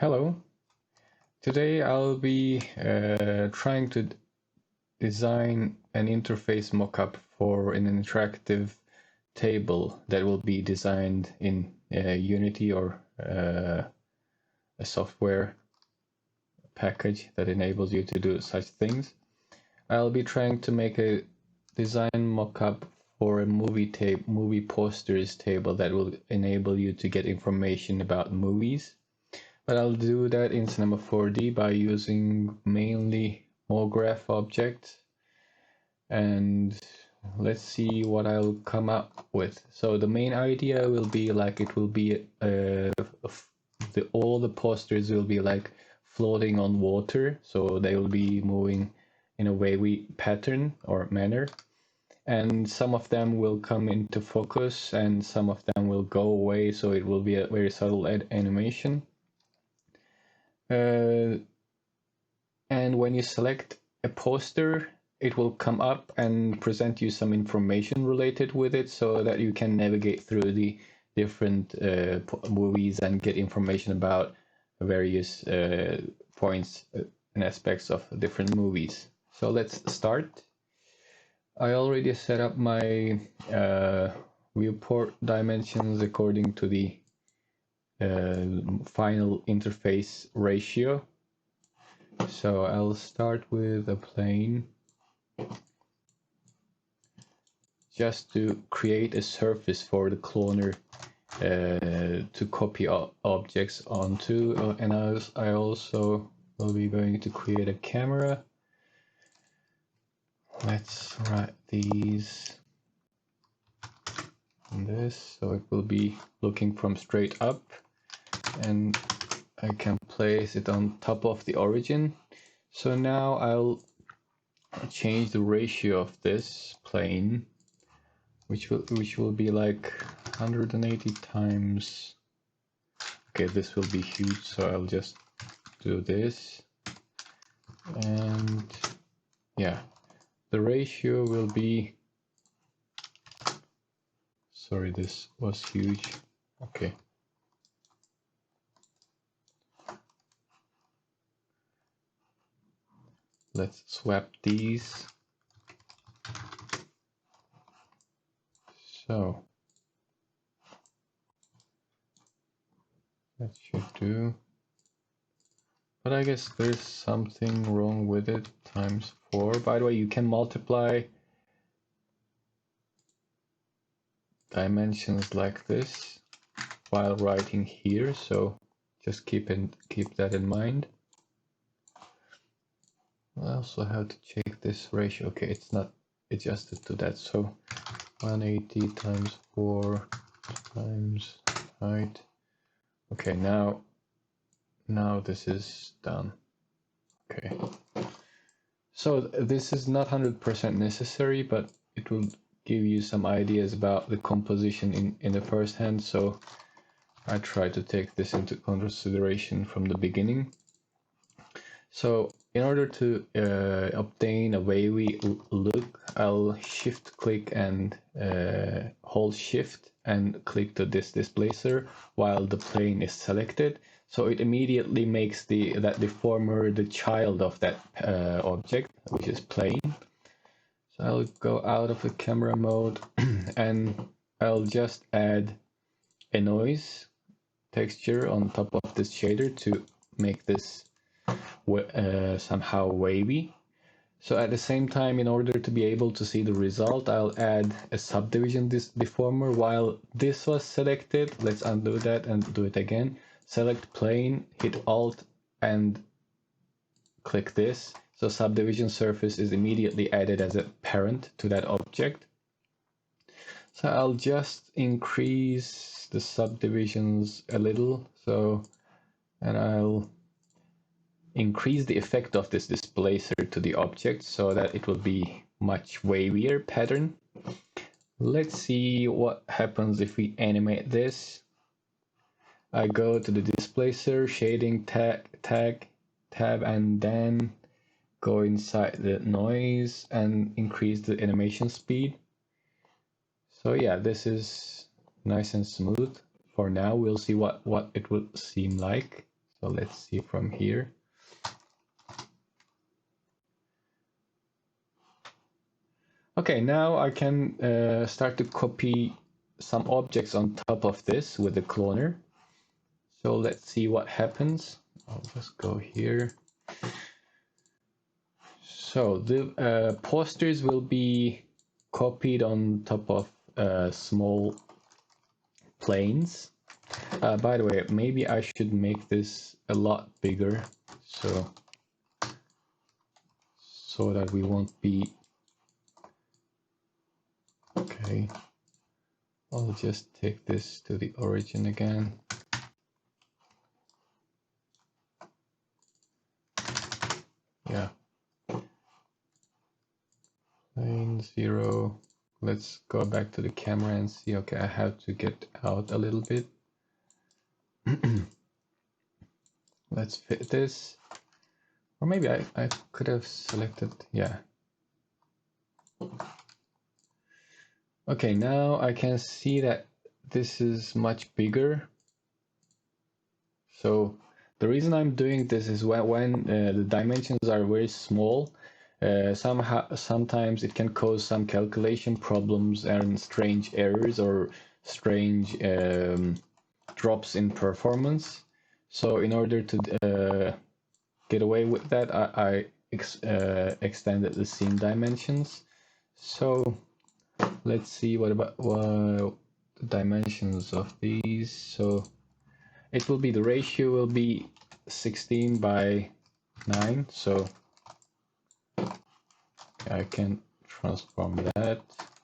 Hello. Today I'll be trying to design an interface mockup for an interactive table that will be designed in Unity or a software package that enables you to do such things. I'll be trying to make a design mockup for a movie posters table that will enable you to get information about movies. But I'll do that in Cinema 4D by using mainly mograph objects, and let's see what I'll come up with. So the main idea will be like it will be all the posters will be like floating on water, so they will be moving in a wavy pattern or manner, and some of them will come into focus and some of them will go away, so it will be a very subtle animation. And when you select a poster, it will come up and present you some information related with it so that you can navigate through the different movies and get information about various points and aspects of different movies. So let's start. I already set up my viewport dimensions according to the final interface ratio. So I'll start with a plane just to create a surface for the cloner to copy objects onto, and I also will be going to create a camera. Let's write these in this, so it will be looking from straight up, and I can place it on top of the origin. So now I'll change the ratio of this plane, which will be like 180 times. Okay, this will be huge, so I'll just do this, and yeah, the ratio will be, sorry, this was huge. Okay. Let's swap these. So that should do. But I guess there's something wrong with it. Times 4. By the way, you can multiply dimensions like this while writing here, so just keep that in mind. I also have to check this ratio. Okay, it's not adjusted to that, so 180 times 4 times height. Okay, now this is done. Okay, so this is not 100% necessary, but it will give you some ideas about the composition in the first hand, so I try to take this into consideration from the beginning. So in order to obtain a wavy look, I'll shift click and hold shift and click to this displacer while the plane is selected. So it immediately makes that deformer the child of that object, which is plane. So I'll go out of the camera mode and I'll just add a noise texture on top of this shader to make this somehow wavy. So at the same time, in order to be able to see the result, I'll add a subdivision deformer while this was selected. Let's undo that and do it again. Select plane, hit Alt and click this. So subdivision surface is immediately added as a parent to that object. So I'll just increase the subdivisions a little. And I'll increase the effect of this displacer to the object so that it will be much wavier pattern. Let's see what happens if we animate this. I go to the displacer, shading tab, and then go inside the noise and increase the animation speed. So yeah, this is nice and smooth. For now, we'll see what it will seem like. So let's see from here. Okay, now I can start to copy some objects on top of this with the cloner. So let's see what happens. I'll just go here. So the posters will be copied on top of small planes. By the way, maybe I should make this a lot bigger so that we won't be... Okay, I'll just take this to the origin again. Yeah. Plane 0. Let's go back to the camera and see. Okay, I have to get out a little bit. Let's fit this. Or maybe I could have selected, yeah. Okay, now I can see that this is much bigger. So the reason I'm doing this is when the dimensions are very small, sometimes it can cause some calculation problems and strange errors or strange drops in performance. So in order to get away with that, I extended the scene dimensions. So let's see what about the dimensions of these. So it will be, the ratio will be 16 by 9. So I can transform that,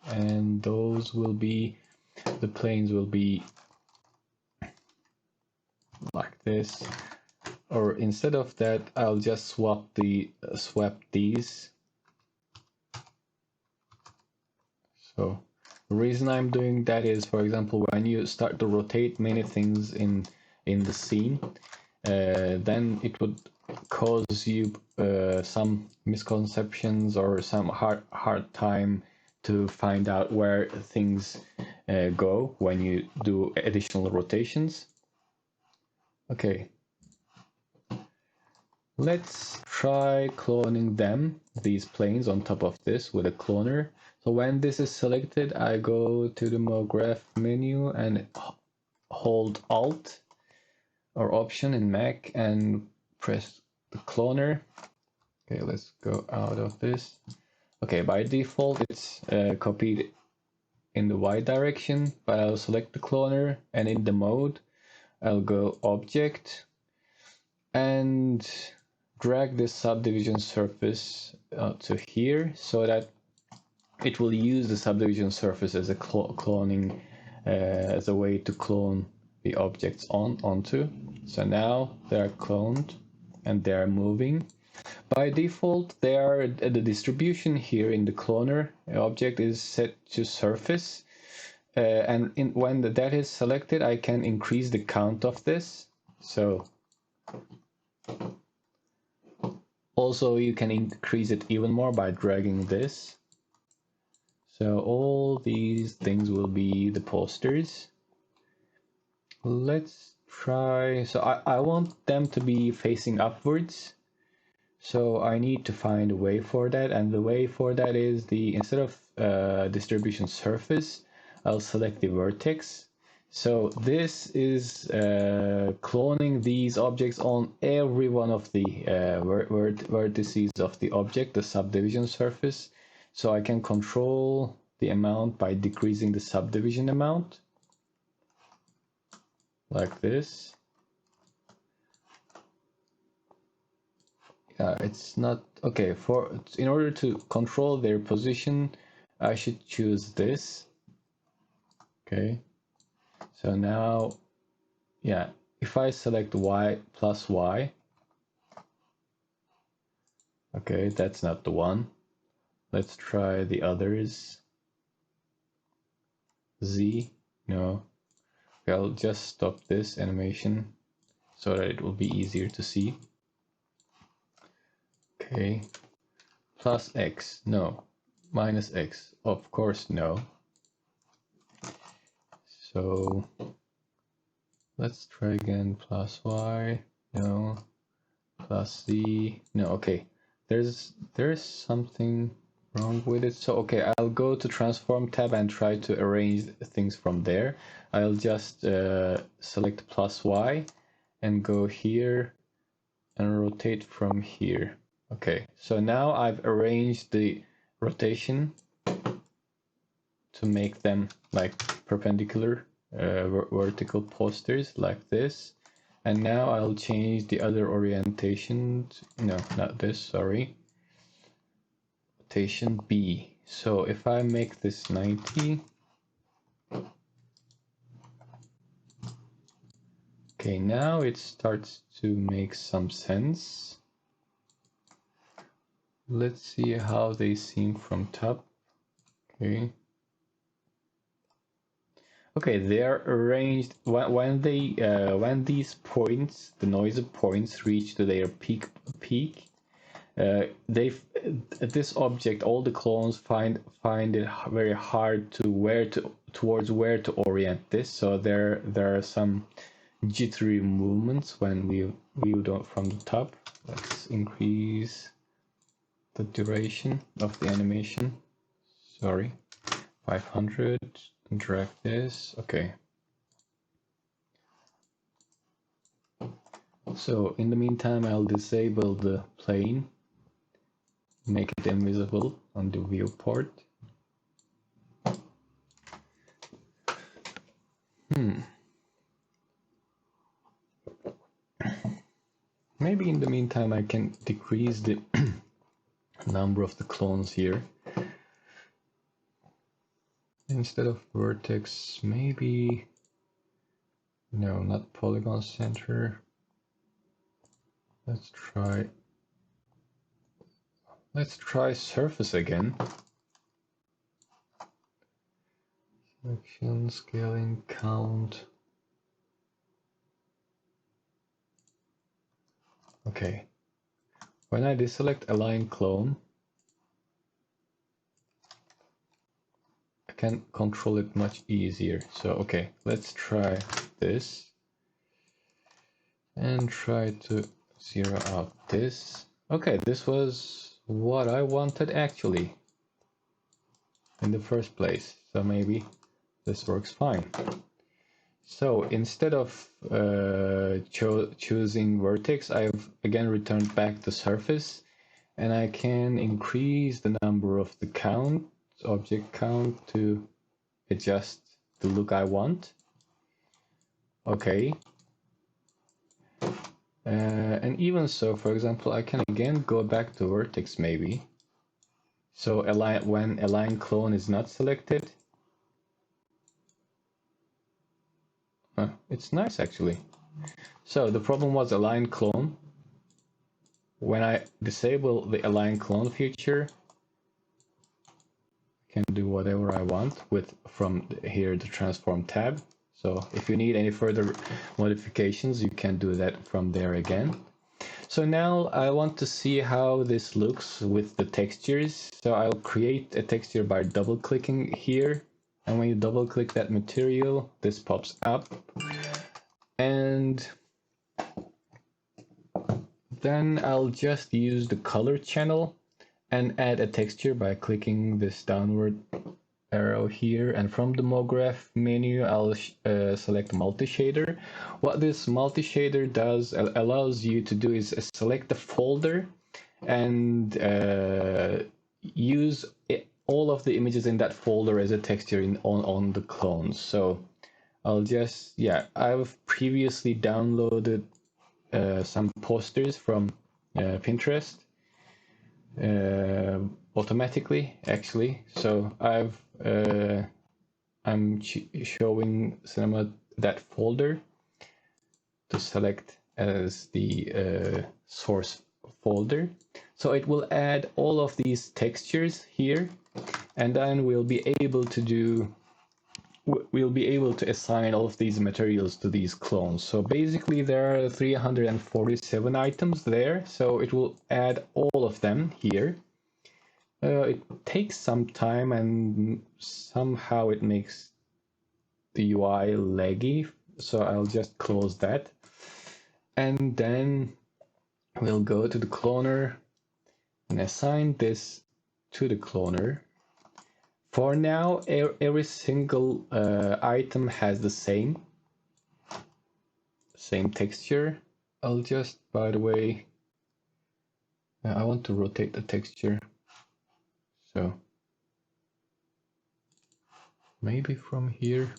and those will be, the planes will be like this. Or instead of that, I'll just swap these. So the reason I'm doing that is, for example, when you start to rotate many things in the scene, then it would cause you some misconceptions or some hard time to find out where things go when you do additional rotations. Okay. Let's try cloning them, these planes, on top of this with a cloner. So when this is selected, I go to the mograph menu and hold Alt or Option in Mac and press the cloner. Okay, let's go out of this. Okay, by default it's copied in the Y direction, but I'll select the cloner, and in the mode I'll go Object and drag this subdivision surface to here, so that it will use the subdivision surface as a cloning, as a way to clone the objects onto. So now they are cloned and they are moving. By default, they are the distribution here in the cloner object is set to surface, and when that is selected, I can increase the count of this. So also you can increase it even more by dragging this. So all these things will be the posters. Let's try, so I want them to be facing upwards. So I need to find a way for that, and the way for that is instead of distribution surface, I'll select the vertex. So this is cloning these objects on every one of the vertices of the object, the subdivision surface. So I can control the amount by decreasing the subdivision amount, like this. It's not okay. In order to control their position, I should choose this. Okay. So now, yeah, if I select Y plus Y, okay, that's not the one. Let's try the others. Z, no. Okay, I'll just stop this animation so that it will be easier to see. Okay, plus X, no. Minus X, of course, no. So let's try again, plus Y. No, plus Z. No, okay. There's something wrong with it. So okay, I'll go to transform tab and try to arrange things from there. I'll just select plus Y and go here and rotate from here. Okay, so now I've arranged the rotation to make them like perpendicular vertical posters like this. And now I'll change the other orientation. No, not this, sorry. Rotation B. So if I make this 90, okay, now it starts to make some sense. Let's see how they seem from top. Okay. Okay, they are arranged when these points, the noise points, reach to their peak. This object, all the clones find it very hard towards where to orient this. So there are some jittery movements when we view from the top. Let's increase the duration of the animation. Sorry, 500. Drag this. Okay. So in the meantime, I'll disable the plane, make it invisible on the viewport. Maybe in the meantime I can decrease the number of the clones here. Instead of vertex, maybe, no, not polygon center. Let's try surface again. Selection, scaling, count. Okay. When I deselect align clone, I can control it much easier. So okay, let's try this and try to zero out this. Okay, this was what I wanted actually in the first place. So maybe this works fine. So instead of choosing vertex, I've again returned back to surface, and I can increase the number of the count, object count, to adjust the look I want. Okay. And even so, for example, I can again go back to vertex maybe. So when align clone is not selected, it's nice actually. So the problem was align clone. When I disable the align clone feature, I can do whatever I want with from here the transform tab. So if you need any further modifications, you can do that from there again. So now I want to see how this looks with the textures. So I'll create a texture by double clicking here. And when you double click that material, this pops up. And then I'll just use the color channel and add a texture by clicking this downward arrow here, and from the mograph menu I'll select multi-shader. What this multi-shader does allows you to do is select the folder and use all of the images in that folder as a texture on the clones. So I'll just, yeah, I've previously downloaded some posters from Pinterest automatically actually. So I'm showing Cinema that folder to select as the source folder. So it will add all of these textures here, and then we'll be able to assign all of these materials to these clones. So basically there are 347 items there, so it will add all of them here. It takes some time and somehow it makes the UI laggy, so I'll just close that. And then we'll go to the cloner and assign this to the cloner. For now, every single item has the same texture. I'll just, by the way, I want to rotate the texture. So maybe from here.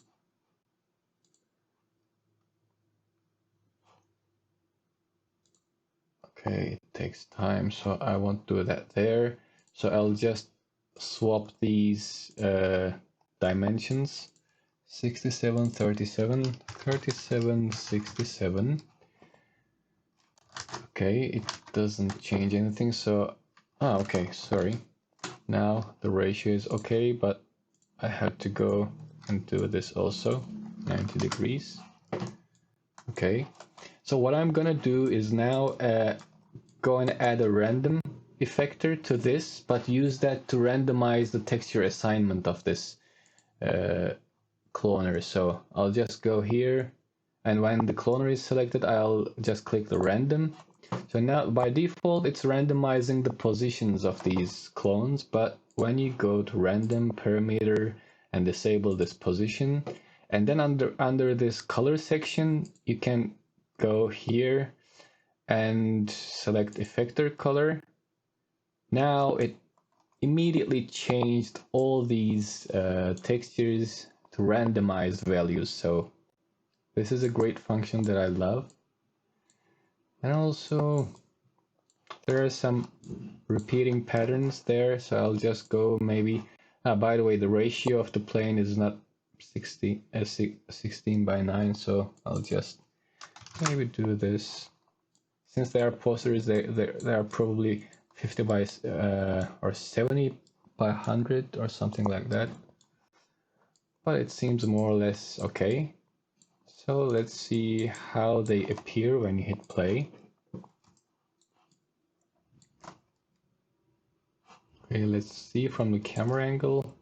Okay, it takes time, so I won't do that there. So I'll just swap these dimensions. 67, 37, 37, 67. Okay, it doesn't change anything, so... okay, sorry. Now the ratio is okay, but I have to go and do this also. 90 degrees. Okay, so what I'm gonna do is now go and add a random effector to this, but use that to randomize the texture assignment of this cloner. So I'll just go here, and when the cloner is selected, I'll just click the random. So now by default it's randomizing the positions of these clones, but when you go to random parameter and disable this position, and then under this color section you can go here and select effector color. Now it immediately changed all these textures to randomized values. So this is a great function that I love. And also there are some repeating patterns there, so I'll just go maybe... by the way, the ratio of the plane is not 16 by 9, so I'll just maybe do this. Since they are posters, they are probably 50 by or 70 by 100 or something like that. But it seems more or less okay. So let's see how they appear when you hit play. Okay, let's see from the camera angle.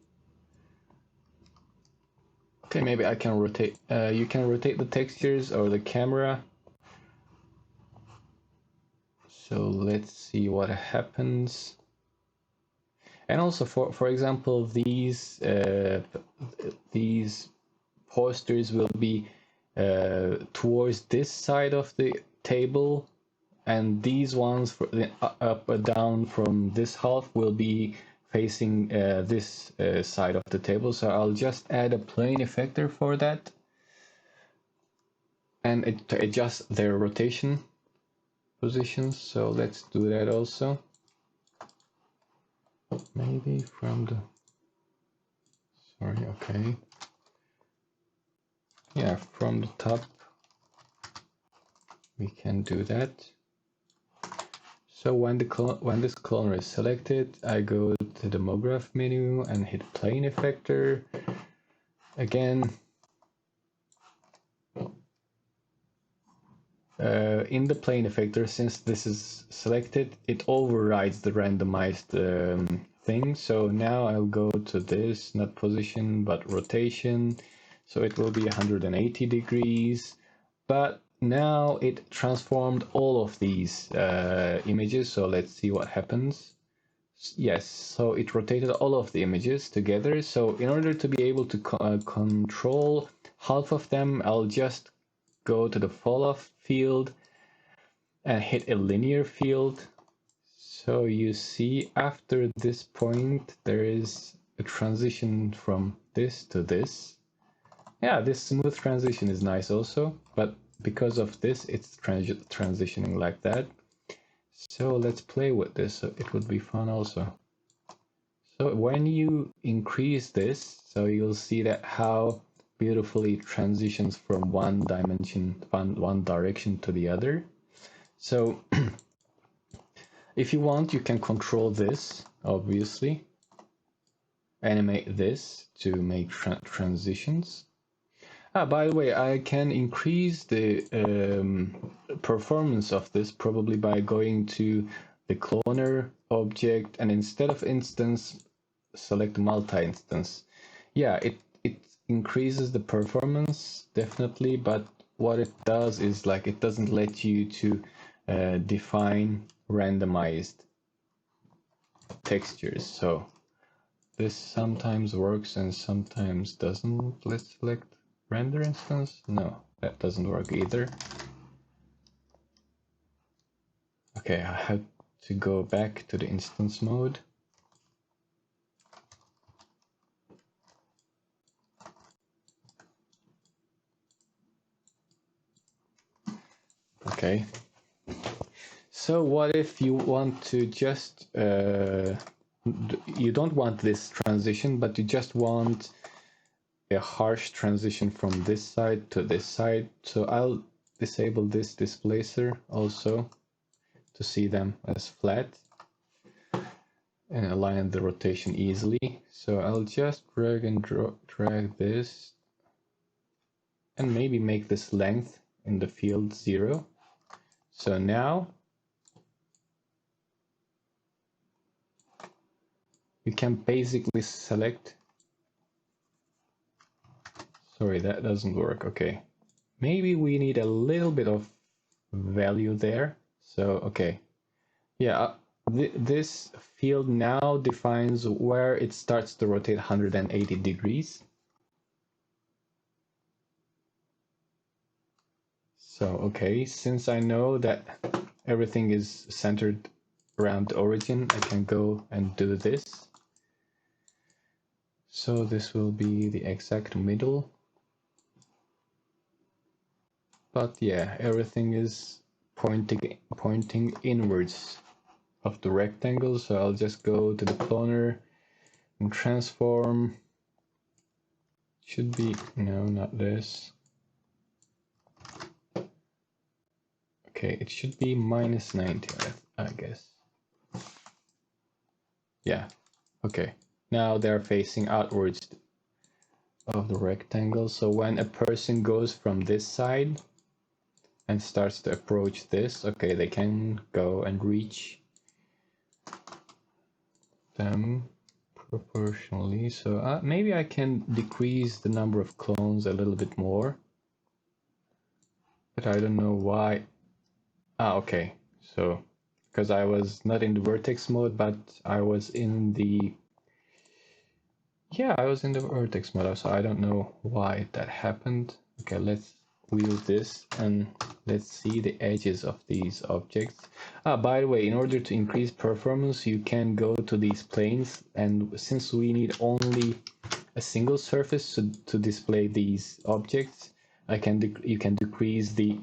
Okay, maybe I can rotate. You can rotate the textures or the camera. So let's see what happens. And also, for example, these posters will be towards this side of the table, and these ones for the up or down from this half will be facing this side of the table. So I'll just add a plane effector for that, and it adjusts their rotation positions. So let's do that also. Maybe from the... Sorry, okay. Yeah, from the top we can do that. So when this cloner is selected, I go to the mograph menu and hit plane effector. Again, in the plane effector, since this is selected, it overrides the randomized thing. So now I'll go to this, not position, but rotation. So it will be 180 degrees. But now it transformed all of these images. So let's see what happens. Yes, so it rotated all of the images together. So in order to be able to control half of them, I'll just go to the fall off field and hit a linear field. So you see after this point there is a transition from this to this. Yeah, this smooth transition is nice also, but because of this it's transitioning like that. So let's play with this, so it would be fun also. So when you increase this, so you'll see that how beautifully it transitions from one dimension, one direction to the other. So if you want, you can control this, obviously. Animate this to make transitions. By the way, I can increase the performance of this probably by going to the cloner object, and instead of instance, select multi-instance. Yeah, it increases the performance, definitely, but what it does is like it doesn't let you to define randomized textures. So this sometimes works and sometimes doesn't. Let's select render instance. No, that doesn't work either. Okay, I have to go back to the instance mode. Okay. So what if you want to just, you don't want this transition, but you just want a harsh transition from this side to this side. So I'll disable this displacer also to see them as flat and align the rotation easily. So I'll just drag and drag this and maybe make this length in the field 0. So now you can basically select, sorry, that doesn't work. Okay, maybe we need a little bit of value there. So okay, yeah, this field now defines where it starts to rotate 180 degrees. So okay, since I know that everything is centered around the origin, I can go and do this. So this will be the exact middle. But yeah, everything is pointing inwards of the rectangle. So I'll just go to the cloner and transform. Should be, no, not this. Okay, it should be minus 90, I guess. Yeah, okay. Now they're facing outwards of the rectangle. So when a person goes from this side and starts to approach this, okay, they can go and reach them proportionally. So maybe I can decrease the number of clones a little bit more, but I don't know why. Okay, so because I was not in the vertex mode, but I was in the, yeah, I was in the vertex mode, so I don't know why that happened. Okay, let's wheel this and let's see the edges of these objects. By the way, in order to increase performance, you can go to these planes, and since we need only a single surface to display these objects, you can decrease the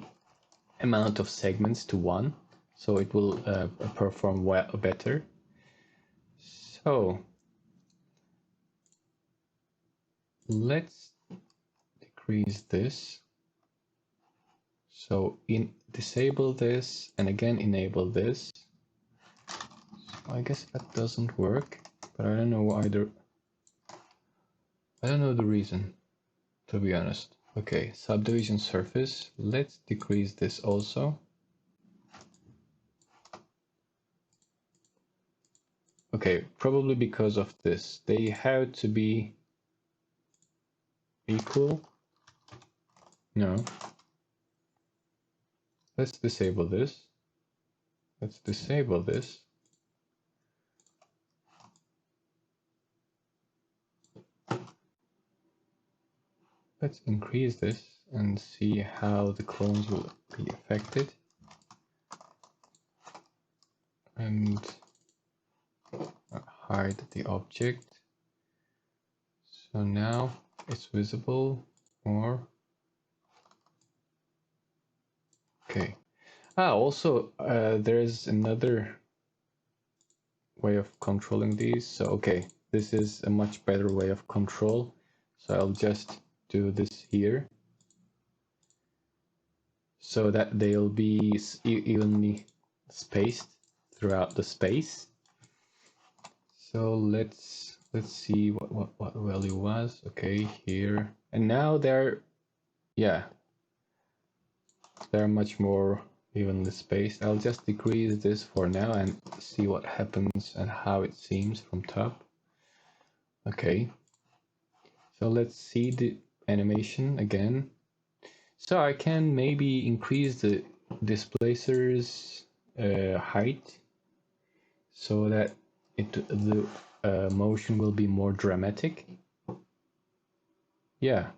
amount of segments to 1, so it will perform better. So let's decrease this. So disable this and again enable this. So I guess that doesn't work, but I don't know either. I don't know the reason, to be honest. Okay, subdivision surface. Let's decrease this also. Okay, probably because of this. They have to be equal. No. Let's disable this. Let's disable this. Let's increase this and see how the clones will be affected. And hide the object. So now it's visible more. Okay. Also, there's another way of controlling these. So, okay, this is a much better way of control. So I'll just do this here so that they'll be evenly spaced throughout the space. So let's see what value was. Okay, here, and now they're much more evenly spaced. I'll just decrease this for now and see what happens and how it seems from top. Okay, so let's see the animation again. So I can maybe increase the displacer's height so that the motion will be more dramatic. Yeah.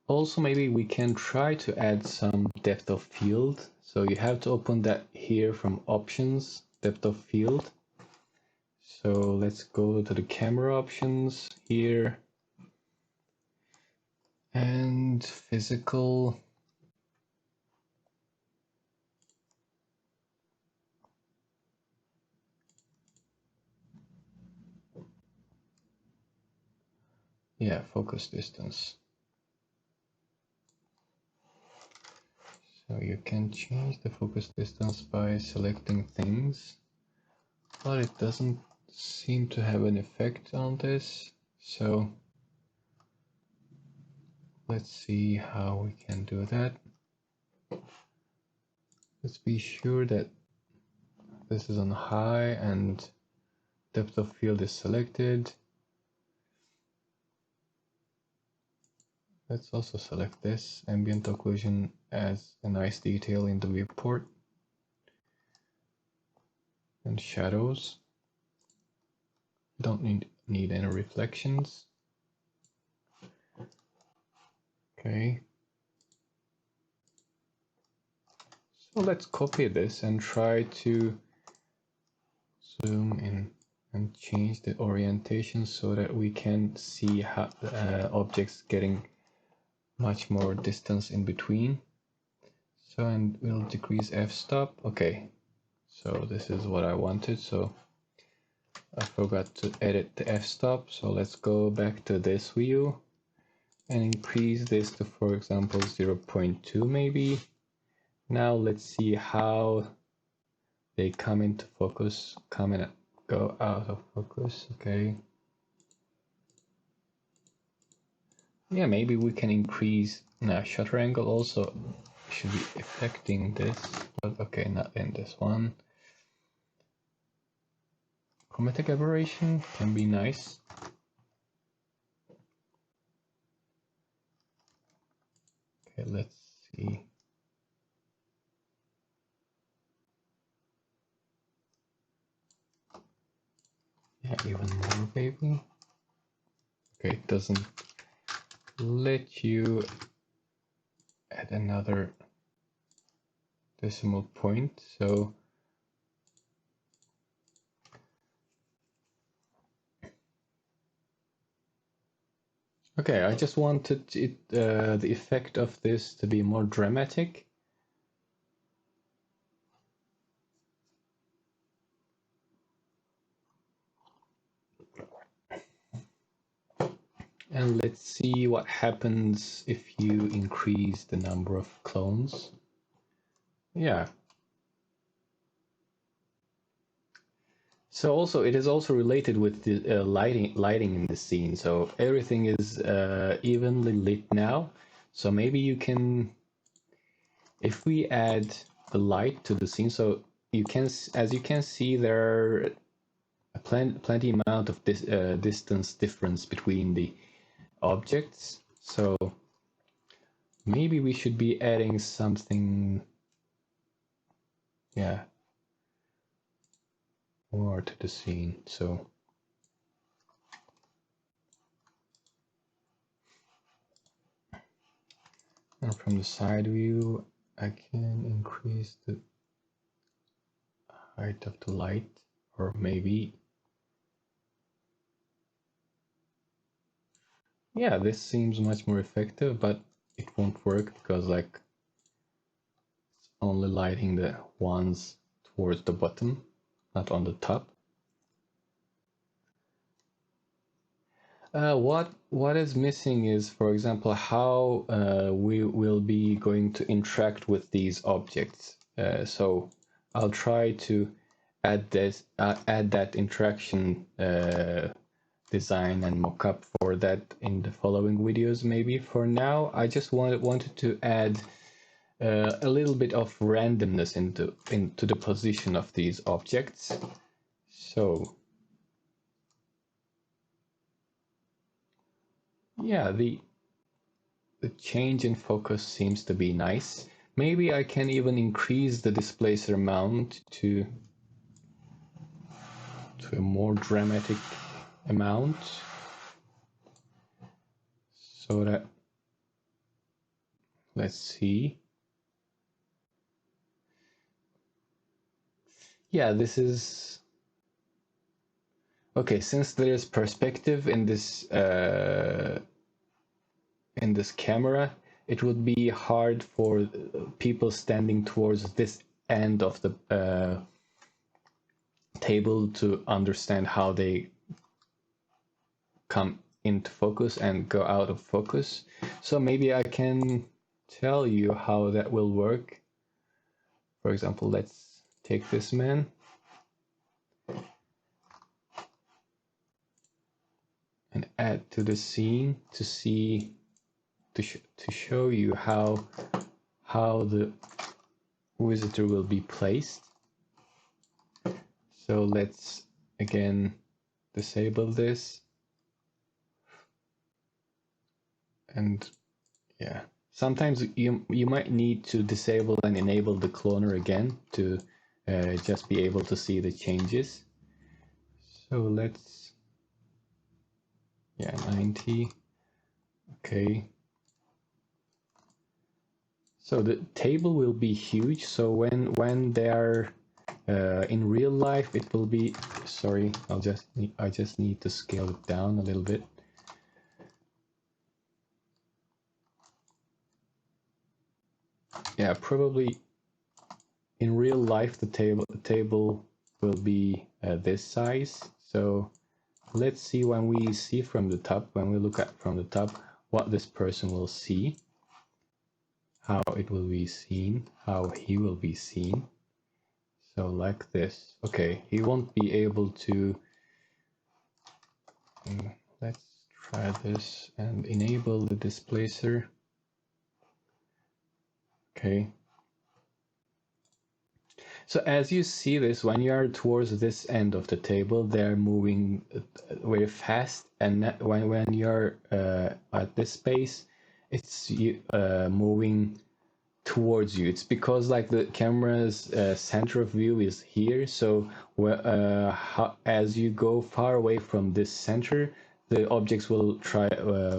Also, maybe we can try to add some depth of field. So you have to open that here from options, depth of field. So let's go to the camera options here and physical. Yeah, focus distance. So you can change the focus distance by selecting things, but it doesn't seem to have an effect on this. So let's see how we can do that. Let's be sure that this is on high and depth of field is selected. Let's also select this. Ambient occlusion as a nice detail in the viewport. And shadows. Don't need any reflections. Okay. So let's copy this and try to zoom in and change the orientation so that we can see how objects getting much more distance in between. So, and we'll decrease f-stop. Okay, so this is what I wanted. So I forgot to edit the f-stop. So let's go back to this view and increase this to, for example, 0.2 maybe. Now let's see how they come into focus, come and go out of focus. Okay. Yeah, maybe we can increase. Now shutter angle also should be affecting this, but okay, not in this one. Chromatic aberration can be nice. Okay, let's see. Yeah, even more maybe. Okay, it doesn't let you add another decimal point, so okay, I just wanted it, the effect of this to be more dramatic. And let's see what happens if you increase the number of clones. Yeah. So also it is also related with the lighting in the scene. So everything is evenly lit now. So maybe you can, if we add the light to the scene, so you can, as you can see, there are plenty amount of this distance difference between the objects. So maybe we should be adding something, yeah, more to the scene. So and from the side view, I can increase the height of the light, or maybe, yeah, this seems much more effective, but it won't work because like it's only lighting the ones towards the bottom, not on the top. What is missing is, for example, how we will be going to interact with these objects. So I'll try to add that interaction design and mockup for that in the following videos. Maybe for now, I just wanted to add a little bit of randomness into the position of these objects. So yeah, the change in focus seems to be nice. Maybe I can even increase the displacer amount to a more dramatic amount, so that, let's see. Yeah, this is okay. Since there's perspective in this camera, it would be hard for people standing towards this end of the table to understand how they come into focus and go out of focus. So maybe I can tell you how that will work. For example, let's take this man. And add to the scene to see, to show you how the visitor will be placed. So let's again disable this. And yeah, sometimes you might need to disable and enable the cloner again to just be able to see the changes. So let's, yeah, 90. Okay. So the table will be huge. So when they are in real life, it will be, sorry, I just need to scale it down a little bit. Yeah, probably in real life the table will be this size. So let's see when we see from the top, when we look at from the top, what this person will see, how it will be seen, how he will be seen. So like this. Okay, he won't be able to. Let's try this and enable the displacer. Okay. So as you see this, when you are towards this end of the table, they're moving very fast, and when you're at this space, it's moving towards you. It's because like the camera's center of view is here, so as you go far away from this center, the objects will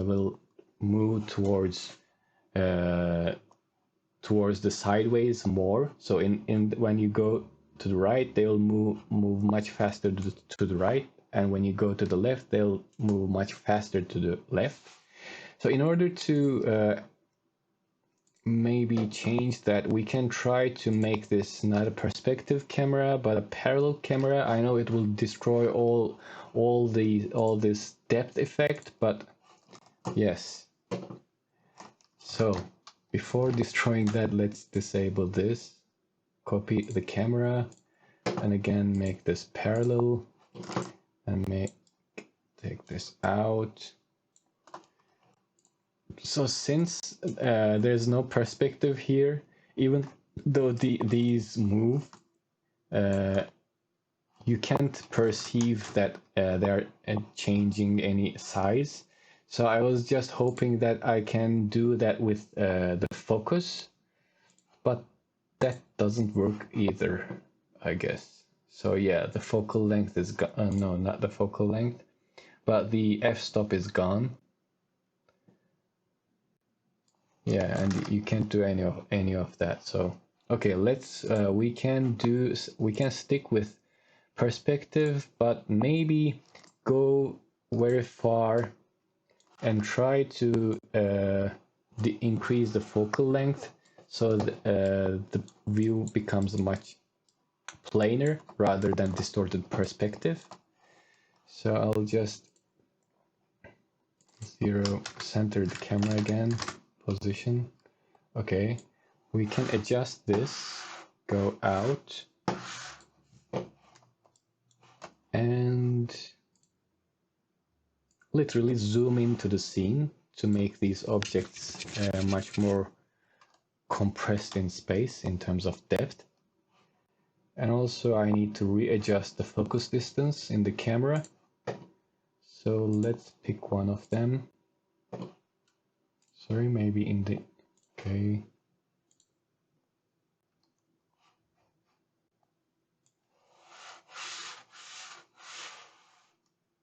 will move towards the sideways more. So in when you go to the right, they'll move much faster to the right, and when you go to the left, they'll move much faster to the left. So in order to maybe change that, we can try to make this not a perspective camera but a parallel camera. I know it will destroy all this depth effect, but yes. So before destroying that, let's disable this, copy the camera, and again make this parallel, and take this out. So since there's no perspective here, even though these move, you can't perceive that they're changing any size. So I was just hoping that I can do that with the focus, but that doesn't work either, I guess. So yeah, the focal length is gone. No, not the focal length, but the f-stop is gone. Yeah, and you can't do any of that. So okay, let's we can stick with perspective, but maybe go very far and try to increase the focal length, so the view becomes much planar rather than distorted perspective. So I'll just center the camera again, position. Okay, we can adjust this, go out, and literally zoom into the scene to make these objects much more compressed in space in terms of depth. And also I need to readjust the focus distance in the camera. So let's pick one of them. Sorry, maybe in the, okay.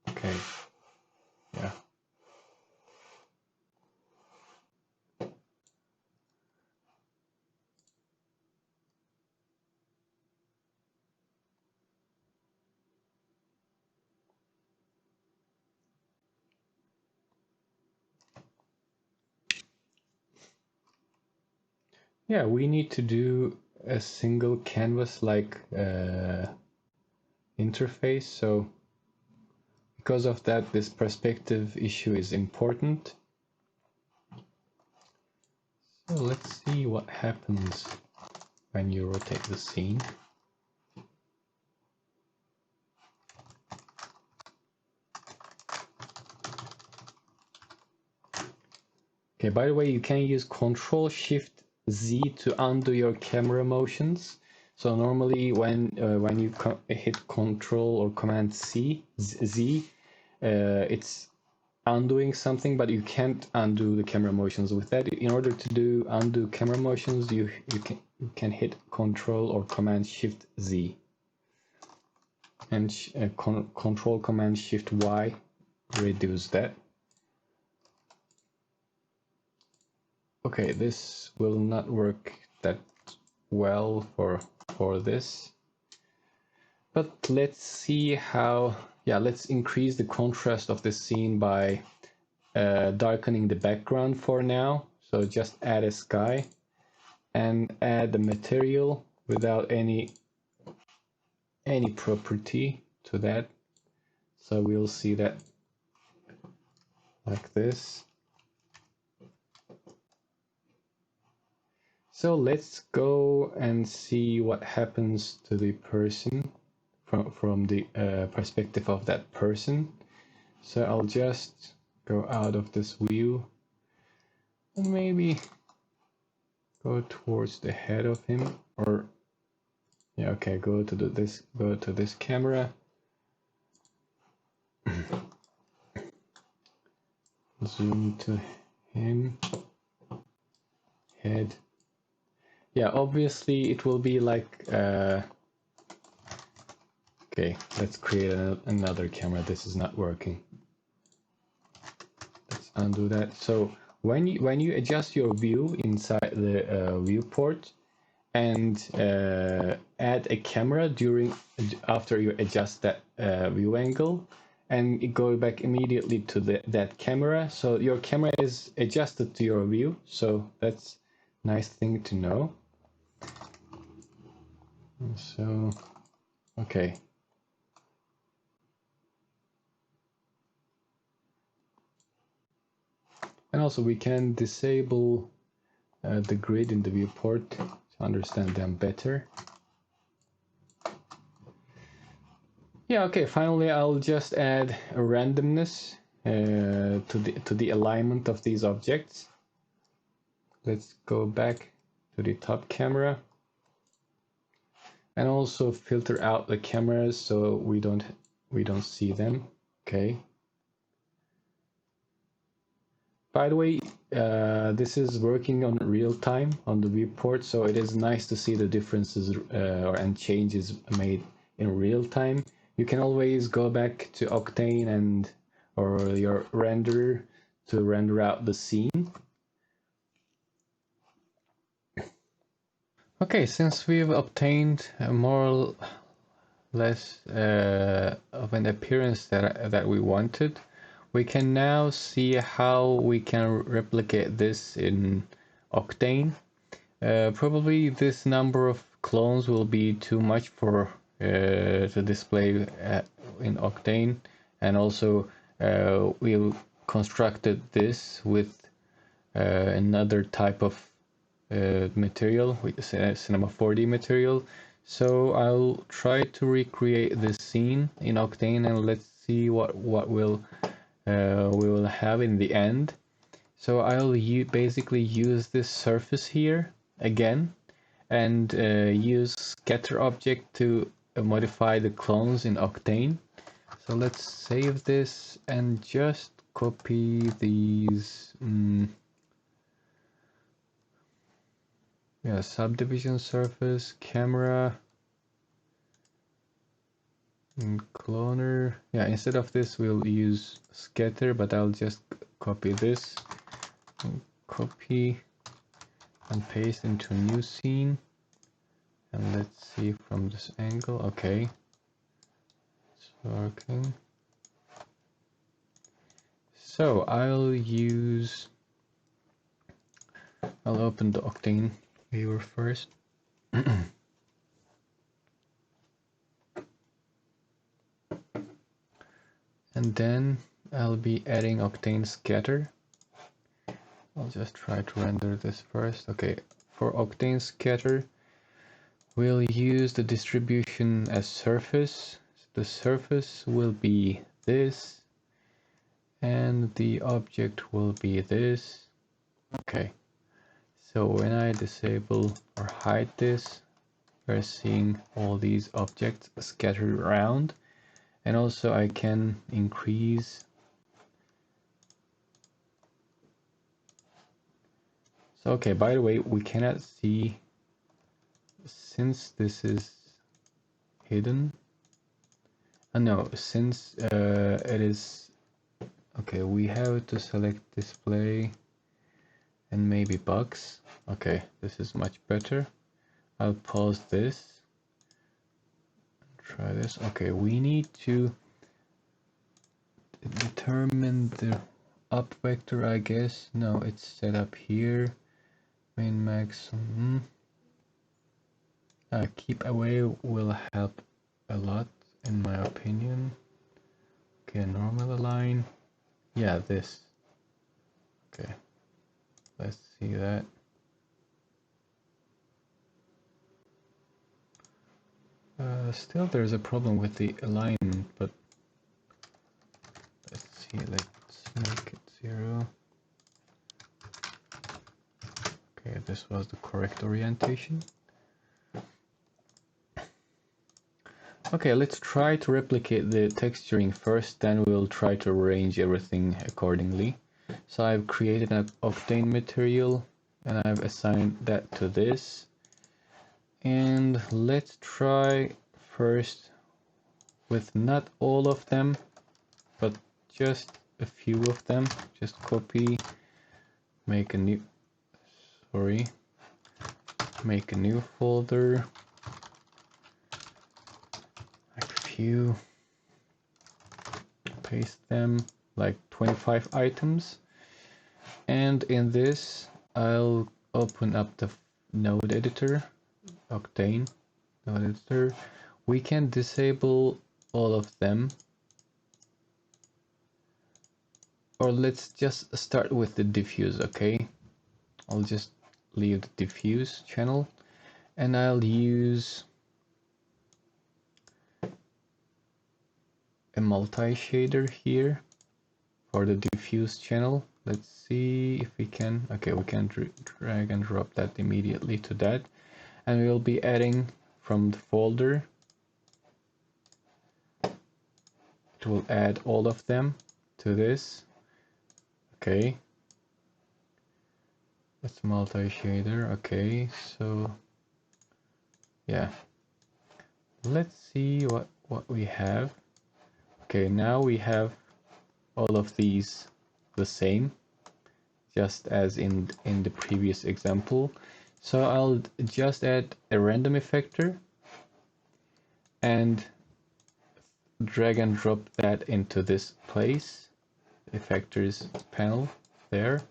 Okay, yeah. Yeah, we need to do a single canvas like interface, so because of that, this perspective issue is important. So let's see what happens when you rotate the scene. Okay, by the way, you can use Control-Shift-Z to undo your camera motions. So normally when you hit Control or Command Z, it's undoing something, but you can't undo the camera motions with that. In order to do undo camera motions, you can hit Control or Command Shift Z, and Control Command Shift Y reduce that. Okay, this will not work that well for this, but let's see how. Yeah, let's increase the contrast of the scene by darkening the background for now. So just add a sky and add the material without any property to that. So we'll see that like this. So let's go and see what happens to the person from the perspective of that person. So I'll just go out of this view and maybe go towards the head of him, or yeah, okay, go to this camera. Zoom to him, head. Yeah, obviously it will be like okay, let's create another camera. This is not working. Let's undo that. So when you adjust your view inside the viewport and add a camera after you adjust that view angle, and it go back immediately to that camera, so your camera is adjusted to your view. So that's a nice thing to know. So okay, and also we can disable the grid in the viewport to understand them better. Yeah, okay, finally I'll just add a randomness to the alignment of these objects. Let's go back to the top camera and also filter out the cameras so we don't see them. Okay. By the way, this is working on real time on the viewport, so it is nice to see the differences and changes made in real time. You can always go back to Octane or your renderer to render out the scene. Okay, since we've obtained a more or less of an appearance that we wanted, we can now see how we can replicate this in Octane. Probably this number of clones will be too much for to display in Octane, and also we constructed this with another type of material, with Cinema 4D material. So I'll try to recreate this scene in Octane, and let's see what we will have in the end. So I'll basically use this surface here again, and use scatter object to modify the clones in Octane. So let's save this and just copy these Yeah, subdivision surface, camera, and cloner. Yeah, instead of this we'll use scatter, but I'll just copy this and copy and paste into new scene. And let's see from this angle. Okay, it's working. So I'll open the Octane viewer first. And then I'll be adding Octane scatter. I'll just try to render this first. Okay, for Octane scatter, we'll use the distribution as surface. The surface will be this, and the object will be this. Okay, so when I disable or hide this, we're seeing all these objects scattered around. And also I can increase. So okay, by the way, we cannot see since this is hidden. No, since it is okay, we have to select display and maybe box. Okay, this is much better. I'll pause this. Try this. Okay, we need to determine the up vector, I guess. No, it's set up here. Min max. Keep away will help a lot in my opinion. Okay, normal align. Yeah, this. Okay, let's see that. Still there's a problem with the alignment, but let's see, let's make it 0. Okay, this was the correct orientation. Okay, let's try to replicate the texturing first, then we'll try to arrange everything accordingly. So I've created an Octane material and I've assigned that to this. And let's try first with not all of them, but just a few of them. Just copy, make a new folder, like a few, paste them, like 25 items. And in this I'll open up the node editor, Octane node editor. We can disable all of them, or let's just start with the diffuse. Okay, I'll just leave the diffuse channel and I'll use a multi-shader here for the diffuse channel. Let's see if we can. Okay, we can drag and drop that immediately to that, and we'll be adding from the folder. It will add all of them to this. Okay, it's multi-shader. Okay, so yeah, let's see what we have. Okay, now we have all of these the same, just as in the previous example. So I'll just add a random effector and drag and drop that into this place, effectors panel there.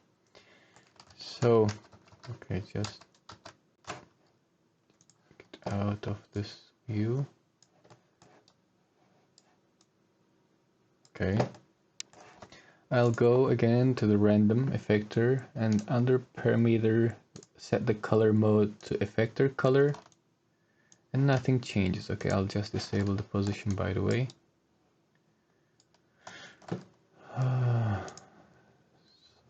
So okay, just get out of this view. Okay, I'll go again to the random effector and under parameter set the color mode to effector color, and nothing changes. Okay, I'll just disable the position, by the way.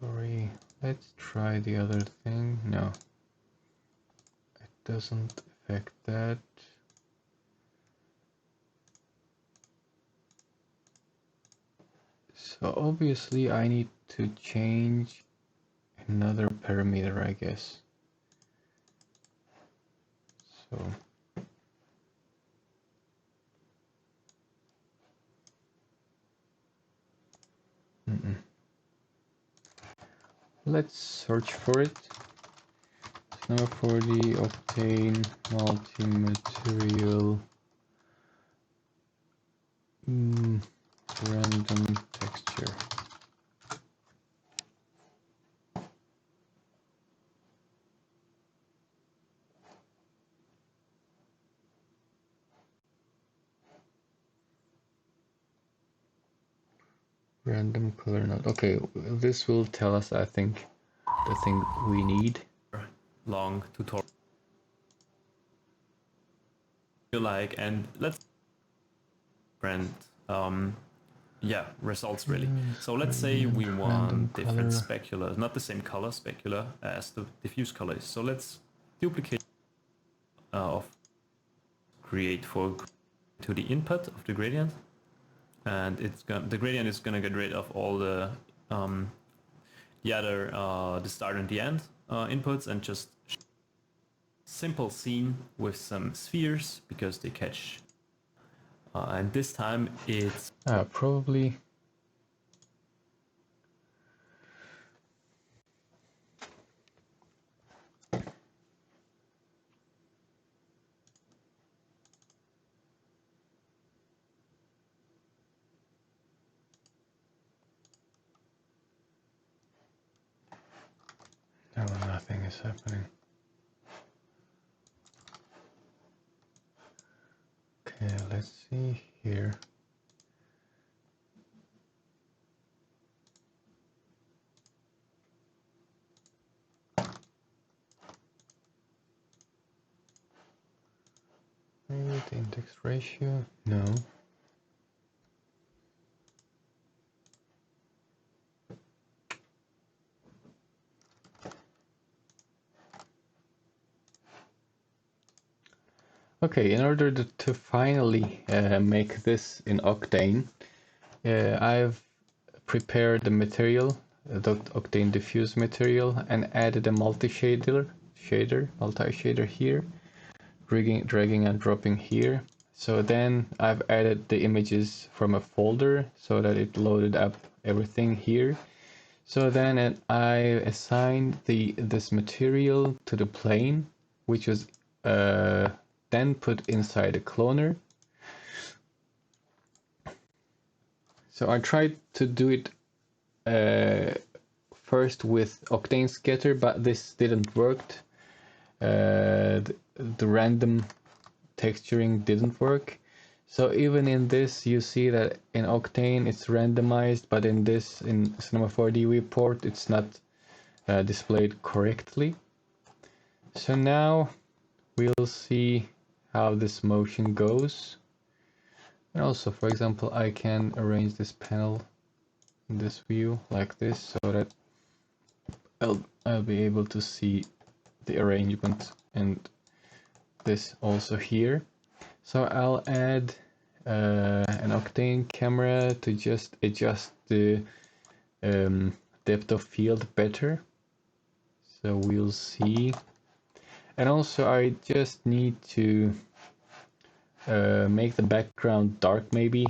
Sorry, let's try the other thing. No, it doesn't affect that. So obviously I need to change another parameter, I guess. So let's search for it. Now for the Octane multi-material random texture. Random color node. Okay, this will tell us, I think, the thing we need. Long tutorial and let's yeah, results really. So let's say we want different specular, not the same color specular as the diffuse color is. So let's duplicate of create for to the input of the gradient, and the gradient is gonna get rid of all the other the start and the end inputs, and just simple scene with some spheres because they catch. And this time it's probably no, nothing is happening. Okay, let's see here. Maybe the index ratio? No. Okay, in order to finally make this in Octane, I've prepared the material, the Octane diffuse material, and added a multi-shader here, dragging and dropping here. So then I've added the images from a folder so that it loaded up everything here. So then I assigned this material to the plane, which was then put inside a cloner. So I tried to do it first with Octane scatter, but this didn't work. The random texturing didn't work. So even in this, you see that in Octane it's randomized, but in Cinema 4D report it's not displayed correctly. So now we'll see how this motion goes. And also, for example, I can arrange this panel in this view like this, so that I'll be able to see the arrangement and this also here. So I'll add an Octane camera to just adjust the depth of field better. So we'll see. And also I just need to make the background dark maybe.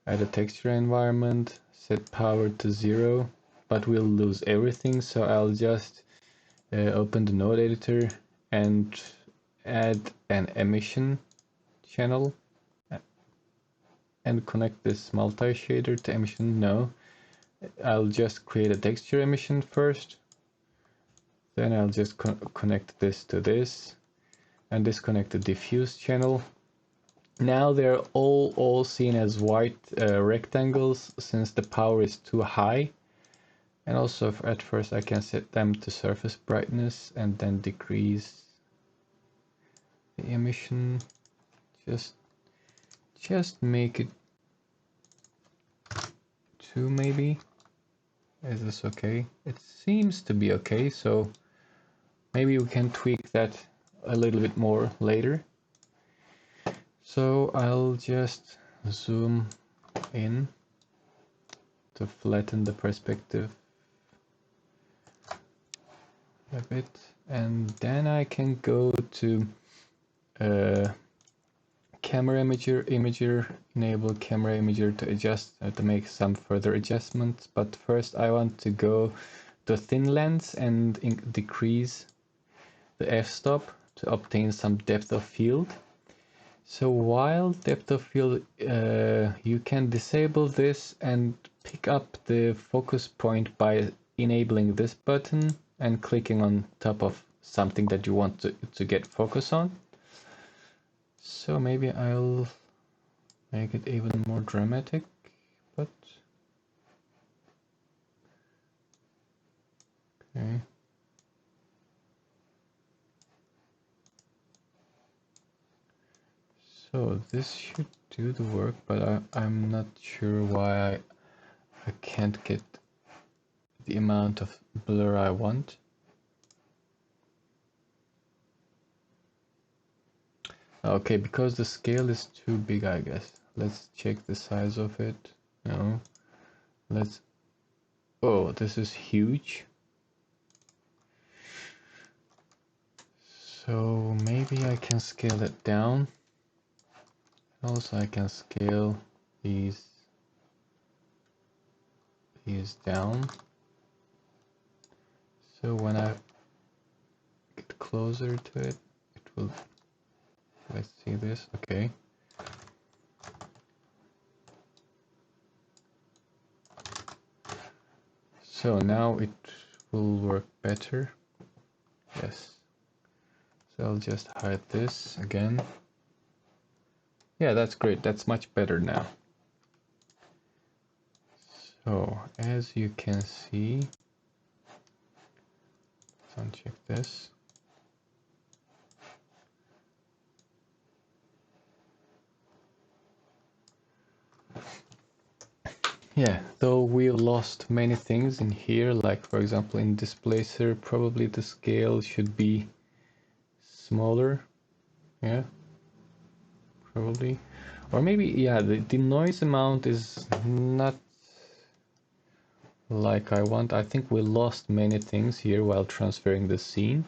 Add a texture environment, set power to 0, but we'll lose everything, so I'll just open the node editor and add an emission channel and connect this multi-shader to emission. No, I'll just create a texture emission first, then I'll just connect this to this and disconnect the diffuse channel. Now they're all seen as white rectangles since the power is too high. And also at first I can set them to surface brightness and then decrease the emission. Just make it 2 maybe. Is this okay? It seems to be okay, so maybe we can tweak that a little bit more later. So I'll just zoom in to flatten the perspective a bit, and then I can go to camera imager, enable camera imager to adjust, to make some further adjustments. But first I want to go to thin lens and decrease the f-stop to obtain some depth of field. So while depth of field, you can disable this and pick up the focus point by enabling this button and clicking on top of something that you want to get focus on. So maybe I'll make it even more dramatic, but okay. So this should do the work, but I'm not sure why I can't get the amount of blur I want. Okay, because the scale is too big, I guess. Let's check the size of it. No. Let's... Oh, this is huge. So maybe I can scale it down. Also, I can scale these down. So when I get closer to it, it will... Let's see this. Okay. So now it will work better. Yes. So I'll just hide this again. Yeah, that's great. That's much better now. So as you can see, let's uncheck this. Yeah, though we lost many things in here, like for example in displacer, probably the scale should be smaller. Yeah, probably. Or maybe, yeah, the noise amount is not like I want. I think we lost many things here while transferring the scene.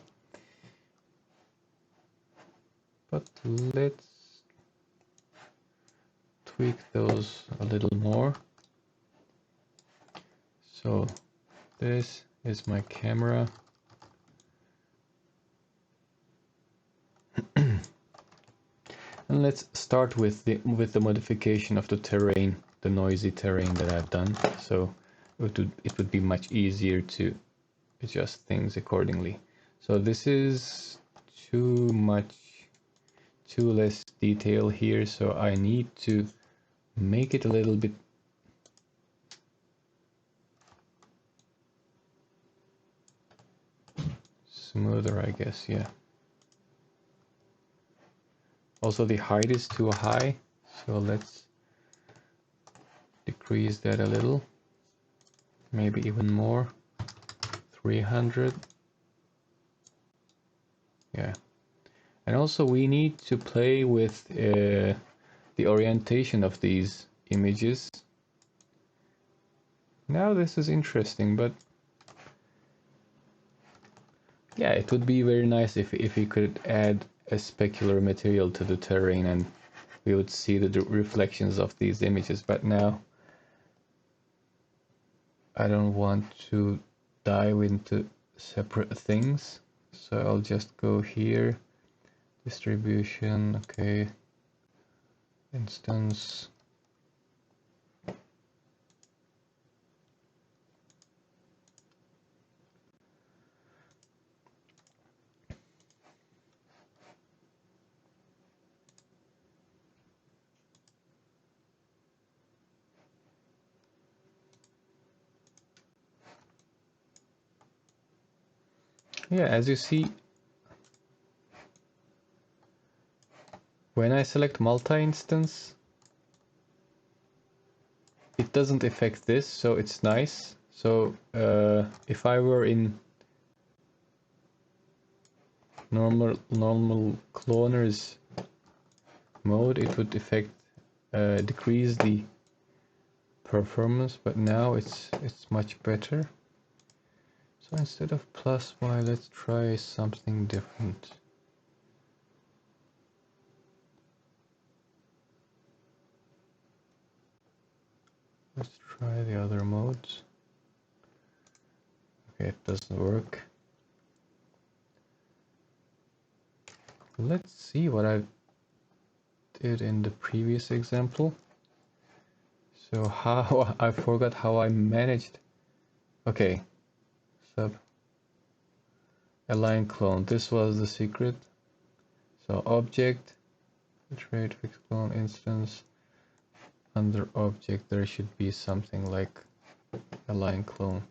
But let's tweak those a little more. So this is my camera. And let's start with the modification of the terrain, the noisy terrain that I've done. So it would be much easier to adjust things accordingly. So this is too less detail here, so I need to make it a little bit smoother, I guess. Yeah. Also the height is too high, so let's decrease that a little, maybe even more. 300. Yeah. And also we need to play with the orientation of these images. Now this is interesting, but yeah, it would be very nice if we could add a specular material to the terrain and we would see the reflections of these images. But now I don't want to dive into separate things, so I'll just go here, distribution, okay, instance. Yeah, as you see, when I select multi-instance, it doesn't affect this, so it's nice. So if I were in normal cloners mode, it would affect decrease the performance, but now it's much better. So instead of +y, let's try something different. Let's try the other modes. Okay, it doesn't work. Let's see what I did in the previous example. So how I forgot how I managed. Okay, sub align clone. This was the secret. So object, iterate fixed clone instance. Under object there should be something like align clone.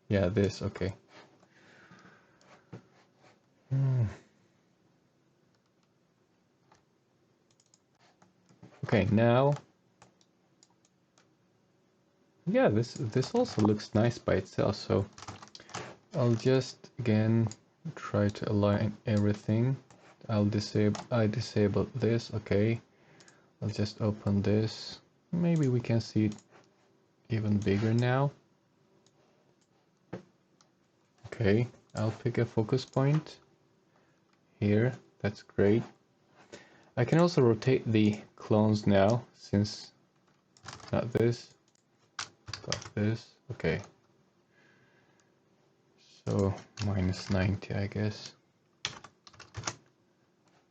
Yeah, this. Okay. Okay, now. Yeah, this also looks nice by itself. So I'll just again try to align everything. I disable this. Okay, I'll just open this. Maybe we can see it even bigger now. Okay, I'll pick a focus point here. That's great. I can also rotate the clones now, since not this, but this. Okay, so minus 90, I guess.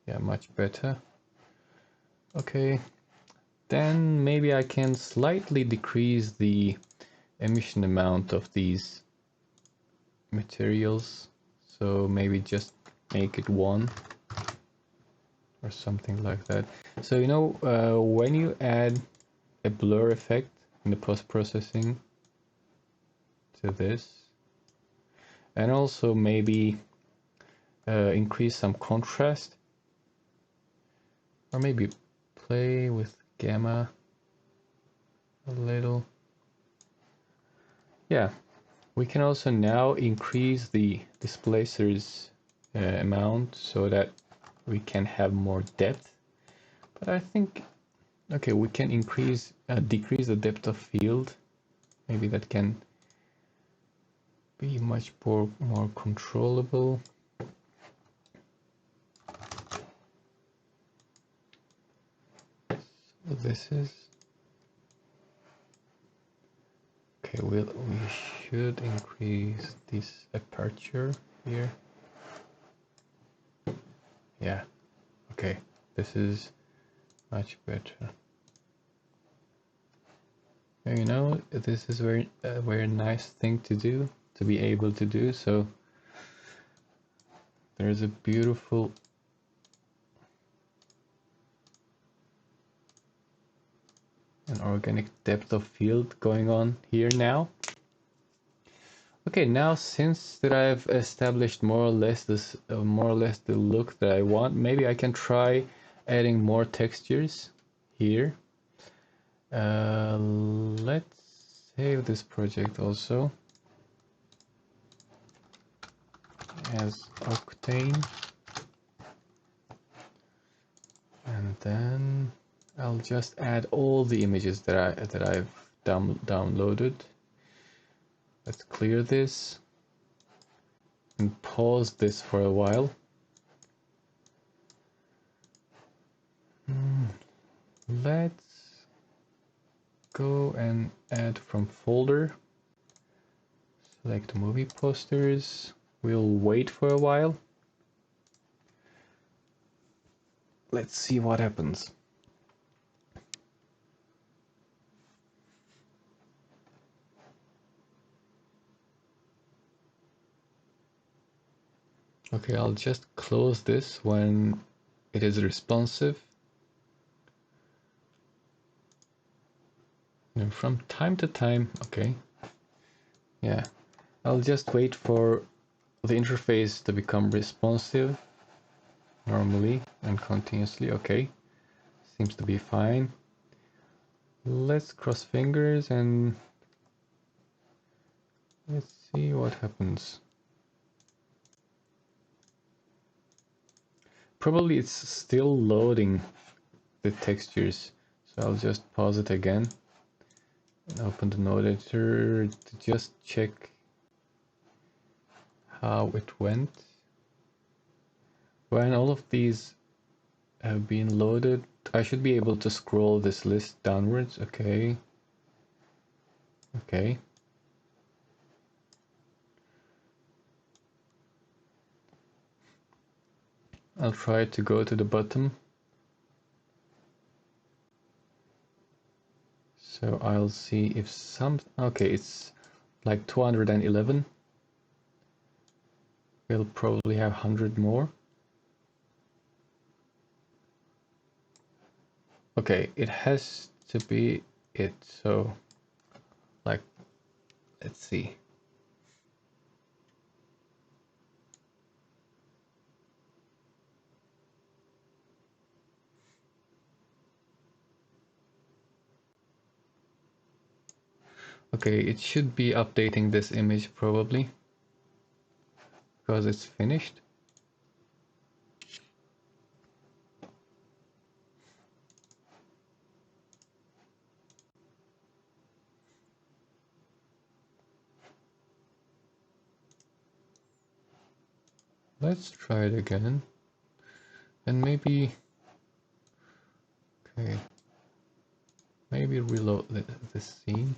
Yeah, much better. Okay, then maybe I can slightly decrease the emission amount of these materials. So maybe just make it 1 or something like that. So you know, when you add a blur effect in the post-processing to this, and also maybe increase some contrast, or maybe play with gamma a little. Yeah, we can also now increase the displacer's amount so that we can have more depth. But I think, okay, we can decrease the depth of field. Maybe that can be much more controllable. So this is okay. We should increase this aperture here. Yeah. Okay. This is much better. You know, this is a very nice thing to do, to be able to do. So there's a beautiful and organic depth of field going on here now. Okay, now since that I've established more or less the look that I want, maybe I can try adding more textures here. Let's save this project also as Octane, and then I'll just add all the images that I've downloaded. Let's clear this and pause this for a while. Let's go and add from folder. Select movie posters. We'll wait for a while. Let's see what happens. Okay, I'll just close this when it is responsive. And from time to time, okay. Yeah, I'll just wait for the interface to become responsive normally and continuously. Okay, seems to be fine. Let's cross fingers and let's see what happens. Probably it's still loading the textures, so I'll just pause it again and open the node editor to just check how it went. When all of these have been loaded, I should be able to scroll this list downwards. Okay. Okay. I'll try to go to the bottom. So I'll see if some... Okay, it's like 211. We'll probably have 100 more. Okay, it has to be it, so... Like, let's see. Okay, it should be updating this image probably, because it's finished. Let's try it again. And maybe... Okay. Maybe reload the scene.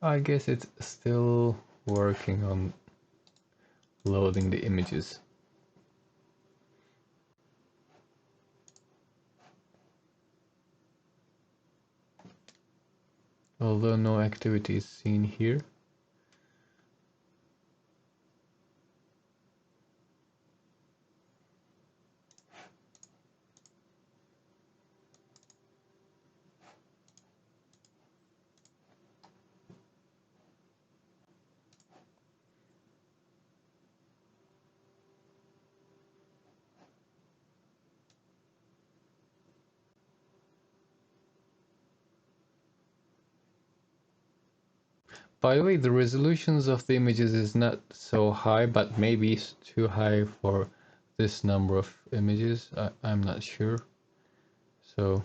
I guess it's still working on loading the images. Although no activity is seen here. By the way, the resolutions of the images is not so high, but maybe it's too high for this number of images. I'm not sure. So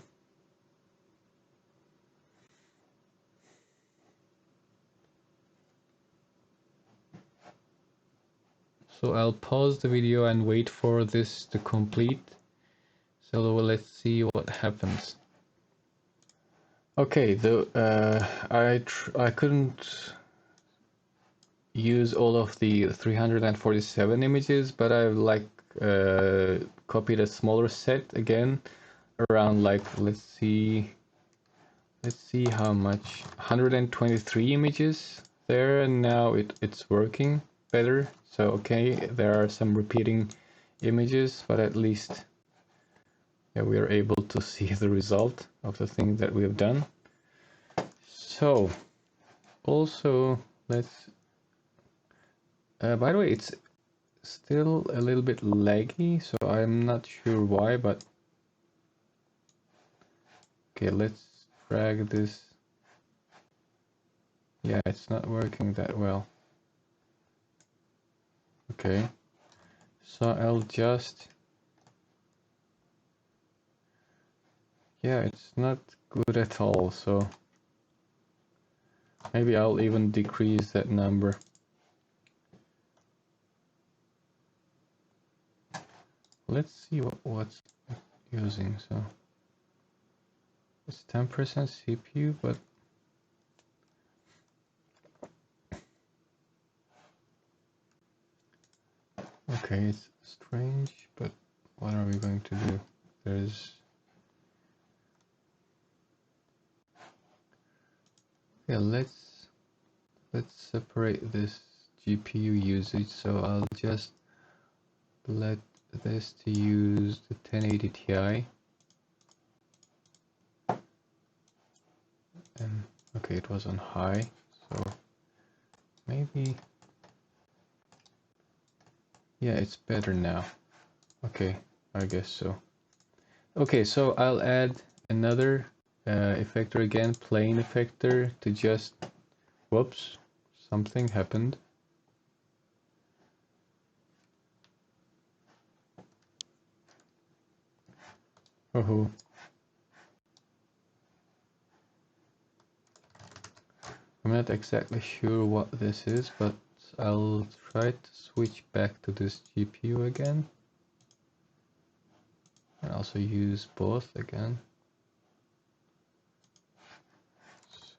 I'll pause the video and wait for this to complete. So let's see what happens. Okay, I couldn't use all of the 347 images, but I've like copied a smaller set again, around like let's see how much, 123 images there, and now it's working better. So okay, there are some repeating images, but at least we are able to see the result of the thing that we have done. So also let's by the way, it's still a little bit laggy, so I'm not sure why, but okay, let's drag this. Yeah, it's not working that well. Okay, so I'll just... Yeah, it's not good at all, so maybe I'll even decrease that number. Let's see what's using. So it's 10% CPU, but okay, it's strange, but what are we going to do? Yeah, let's separate this GPU usage. So I'll just let this to use the 1080 Ti. And okay, it was on high, so maybe, yeah, it's better now. Okay, I guess so. Okay, so I'll add another effector again, plane effector, to just... Whoops, something happened. Oh, I'm not exactly sure what this is, but I'll try to switch back to this GPU again. And also use both again.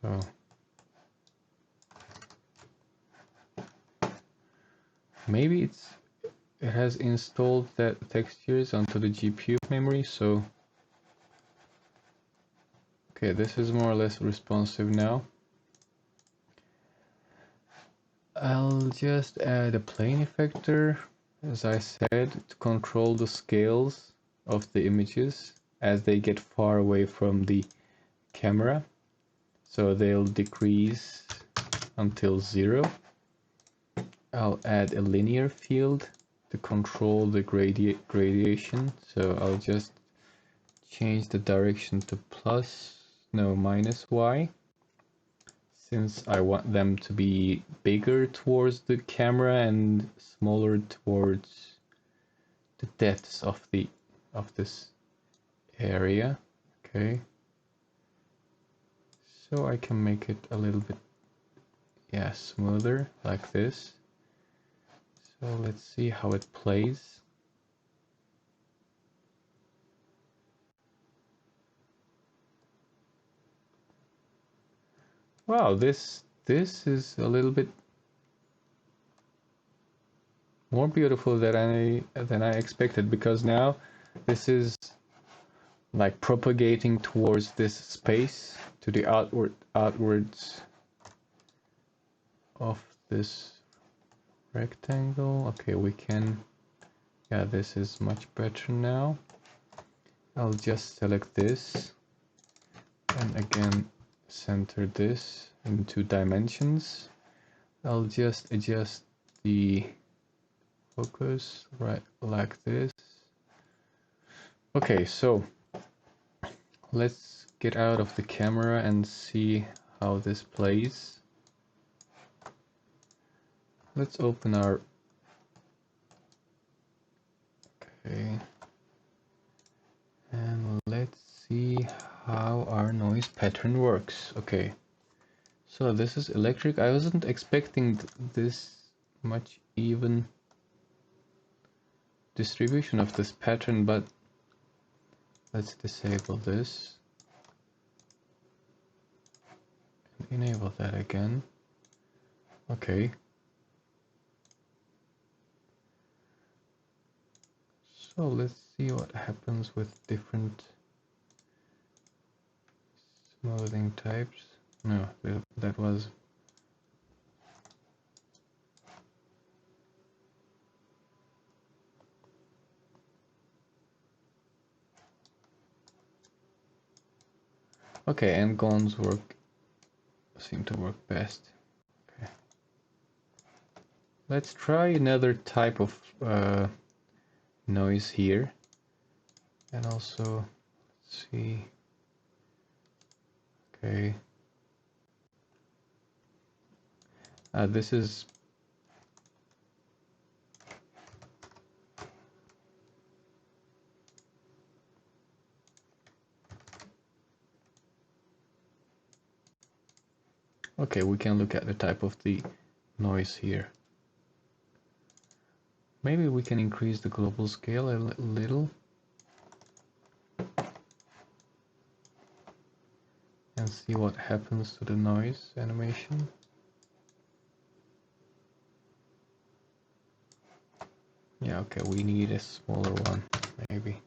So maybe it has installed that textures onto the GPU memory, so okay, this is more or less responsive now. I'll just add a plane effector, as I said, to control the scales of the images as they get far away from the camera. So they'll decrease until 0. I'll add a linear field to control the gradation. So I'll just change the direction to minus y, since I want them to be bigger towards the camera and smaller towards the depths of this area. Okay, so I can make it a little bit smoother like this. So let's see how it plays. Wow, this is a little bit more beautiful than I expected, because now this is like propagating towards this space, to the outwards of this rectangle. Okay, we can, this is much better now. I'll just select this and again center this in 2 dimensions. I'll just adjust the focus right like this. Okay, so let's get out of the camera and see how this plays. Let's open our, okay, and let's see how our noise pattern works. Okay, so this is electric. I wasn't expecting this much even distribution of this pattern, but let's disable this and enable that again. Okay, so let's see what happens with different smoothing types. No, that was okay, and gones seem to work best. Okay, let's try another type of noise here, and also let's see. Okay, this is okay. We can look at the type of the noise here. Maybe we can increase the global scale a little and see what happens to the noise animation. Yeah, okay, we need a smaller one, maybe.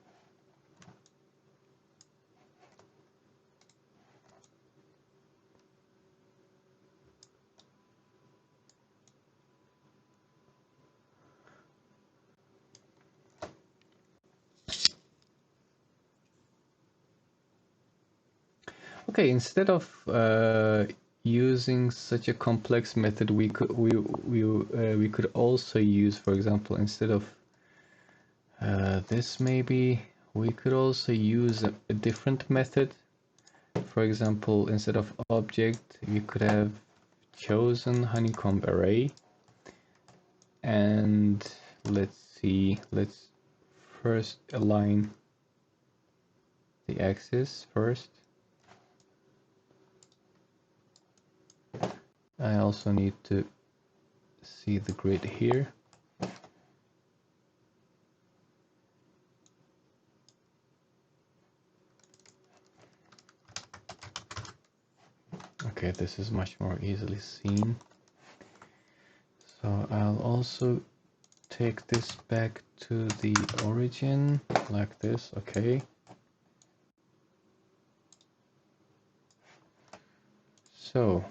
Okay, instead of using such a complex method, we could also use, for example, instead of this, maybe we could also use a different method. For example, instead of object, you could have chosen honeycomb array, and let's see, let's first align the axis first. I also need to see the grid here. Okay, this is much more easily seen. So I'll also take this back to the origin like this. Okay. So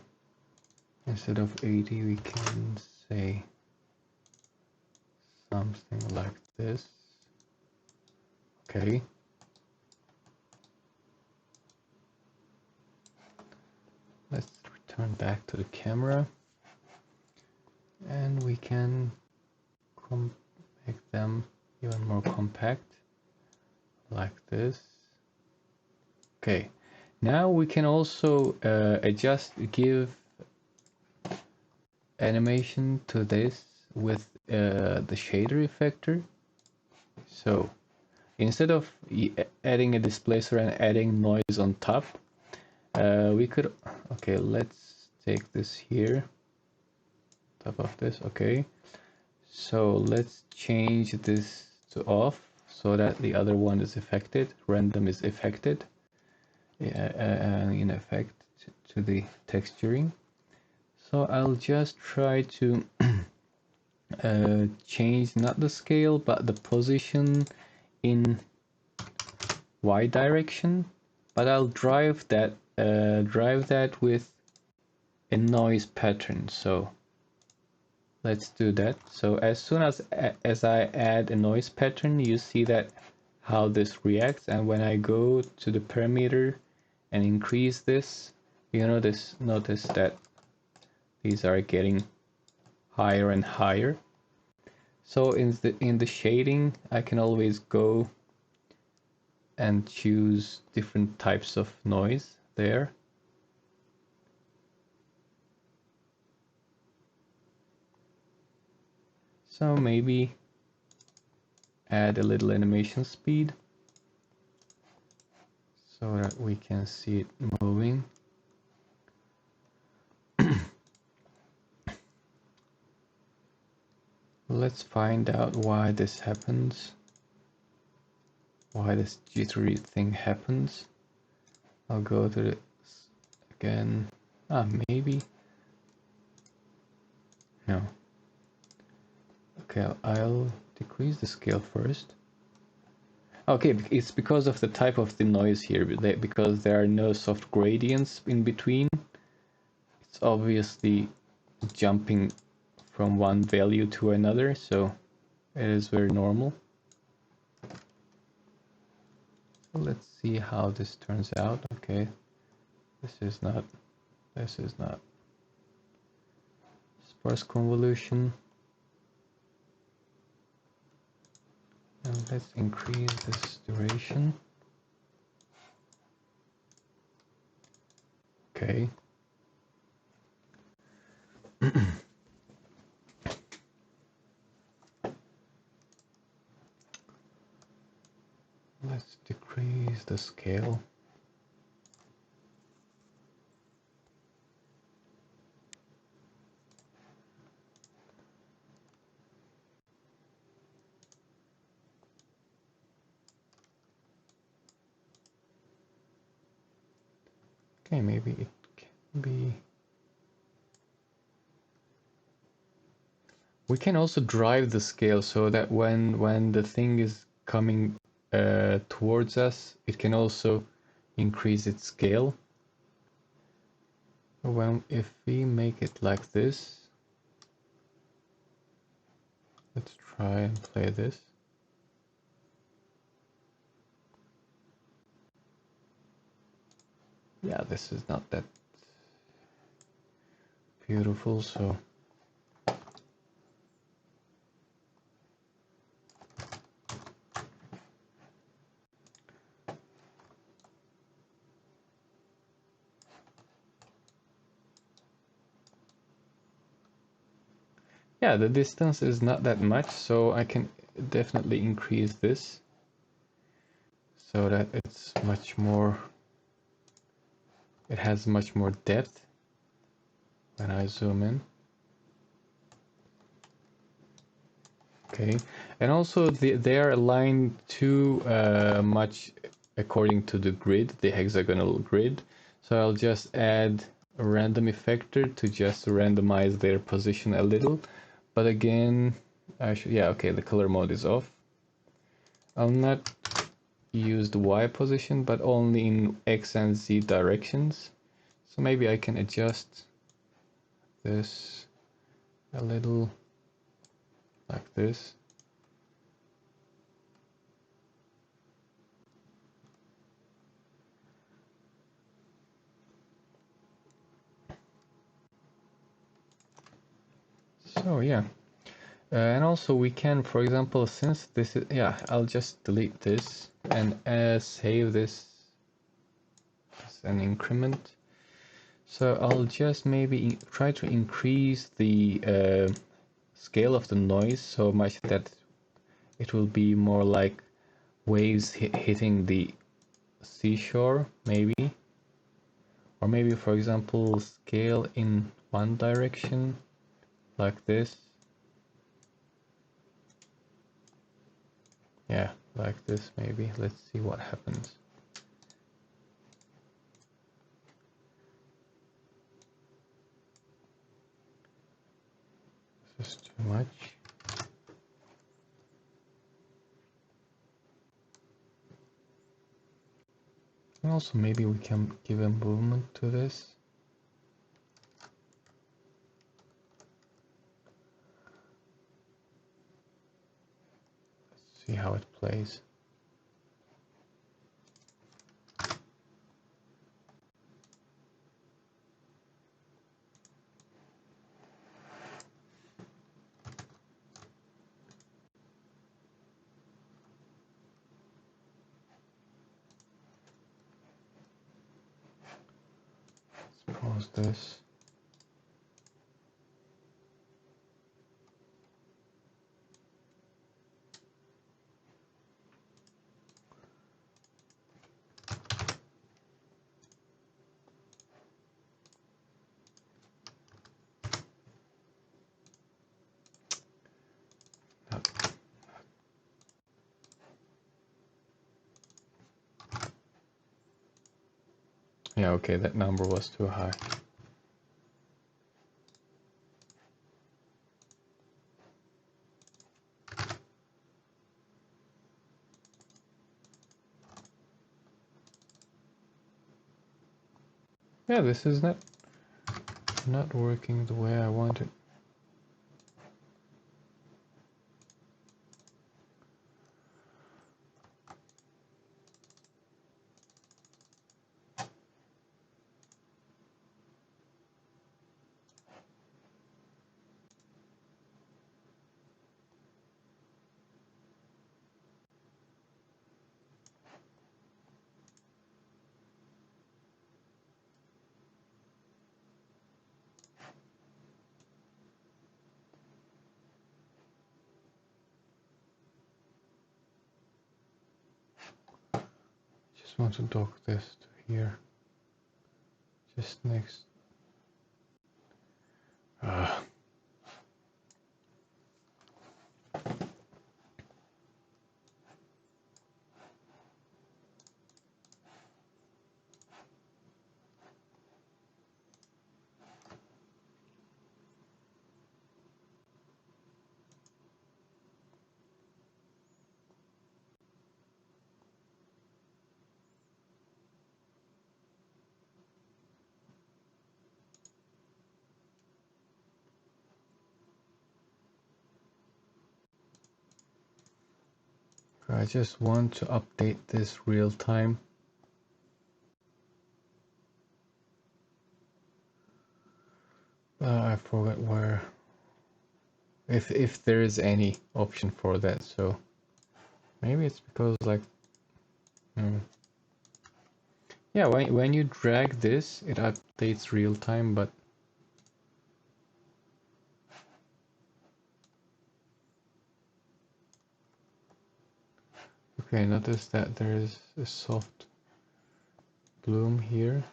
instead of 80 we can say something like this. Okay. Let's return back to the camera and we can make them even more compact like this. Okay, now we can also give animation to this with the shader effector. So instead of adding a displacer and adding noise on top, we could, okay, let's take this here, top of this. Okay, so let's change this to off so that the other one is affected, random is affected, in effect to the texturing. So I'll just try to change not the scale but the position in Y direction, but I'll drive that with a noise pattern. So let's do that. So as soon as I add a noise pattern, you see that how this reacts, and when I go to the parameter and increase this, you notice that these are getting higher and higher. So in the shading, I can always go and choose different types of noise there. So maybe add a little animation speed so that we can see it moving. Let's find out why this happens, why this jittery thing happens. I'll go to this again. Maybe. No. Okay, I'll decrease the scale first. Okay, it's because of the type of the noise here, because there are no soft gradients in between. It's obviously jumping from one value to another, so it is very normal. So let's see how this turns out. Okay, this is not sparse convolution. And let's increase this duration. Okay. Let's decrease the scale. Okay, maybe it can be... We can also drive the scale so that when the thing is coming towards us, it can also increase its scale. If we make it like this, let's try and play this. Yeah, this is not that beautiful, so yeah, the distance is not that much, so I can definitely increase this so that it's much more, it has much more depth when I zoom in. Okay, and also they are aligned too much according to the grid, the hexagonal grid. So I'll just add a random effector to just randomize their position a little. But again, yeah, okay, the color mode is off. I'll not use the Y position, but only in X and Z directions. So maybe I can adjust this a little like this. So yeah, and also we can, for example, since this is, yeah, I'll just delete this and save this as an increment. So I'll just maybe try to increase the scale of the noise so much that it will be more like waves hitting the seashore, maybe. Or maybe, for example, scale in one direction, like this. Yeah, like this maybe. Let's see what happens. This is too much. And also maybe we can give a movement to this. Let's see how it plays. Let's pause this. Yeah, okay, that number was too high. Yeah, this is not working the way I want it. Just want to dock this to here. Just next. I just want to update this real time. I forgot where, if there is any option for that. So maybe it's because like, yeah, when you drag this, it updates real time, but okay, notice that there is a soft bloom here.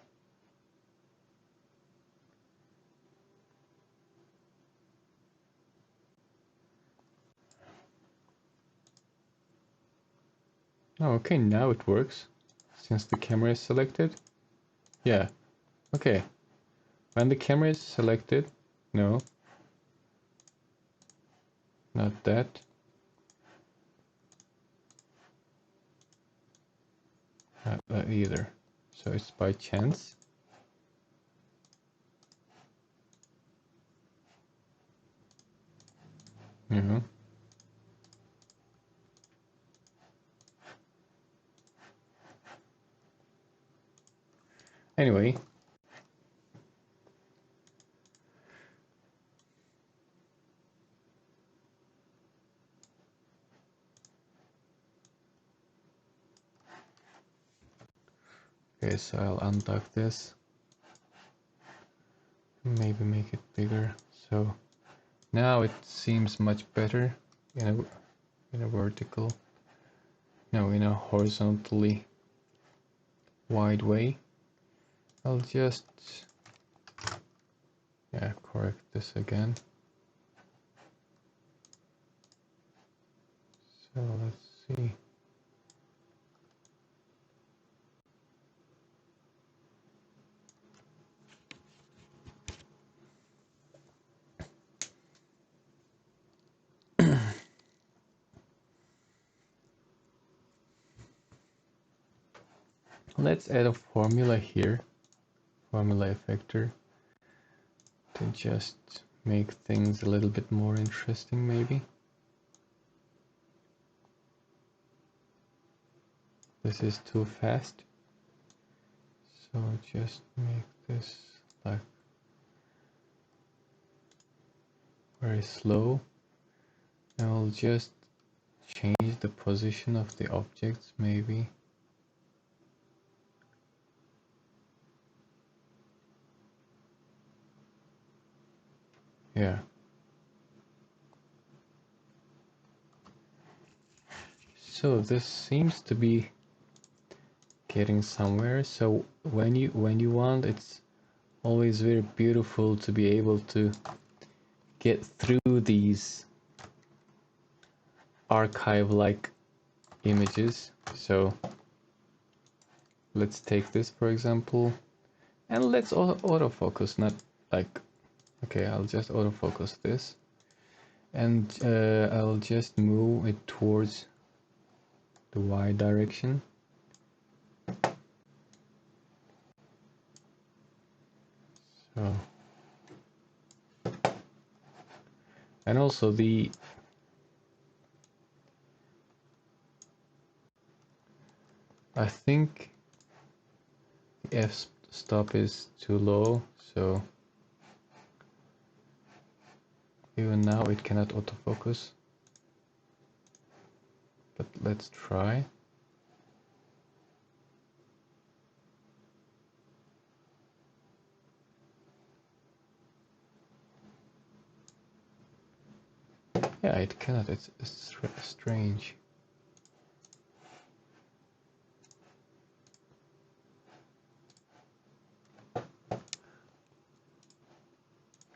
Oh, okay, now it works, since the camera is selected. Yeah, okay. When the camera is selected, no, not that. Not that either. So it's by chance. Anyway. Okay, so I'll undock this. Maybe make it bigger. So now it seems much better in a vertical. No, in a horizontally wide way. I'll just correct this again. So let's see. Let's add a formula here, formula effector, to just make things a little bit more interesting maybe. This is too fast, so just make this like very slow. And I'll just change the position of the objects maybe. Yeah. So this seems to be getting somewhere. So when you want, it's always very beautiful to be able to get through these archive-like images. So let's take this for example, and let's autofocus, not like, okay, I'll just autofocus this, and I'll just move it towards the Y direction. So, and also I think the f-stop is too low, so even now it cannot autofocus, but let's try. Yeah, it cannot, it's strange.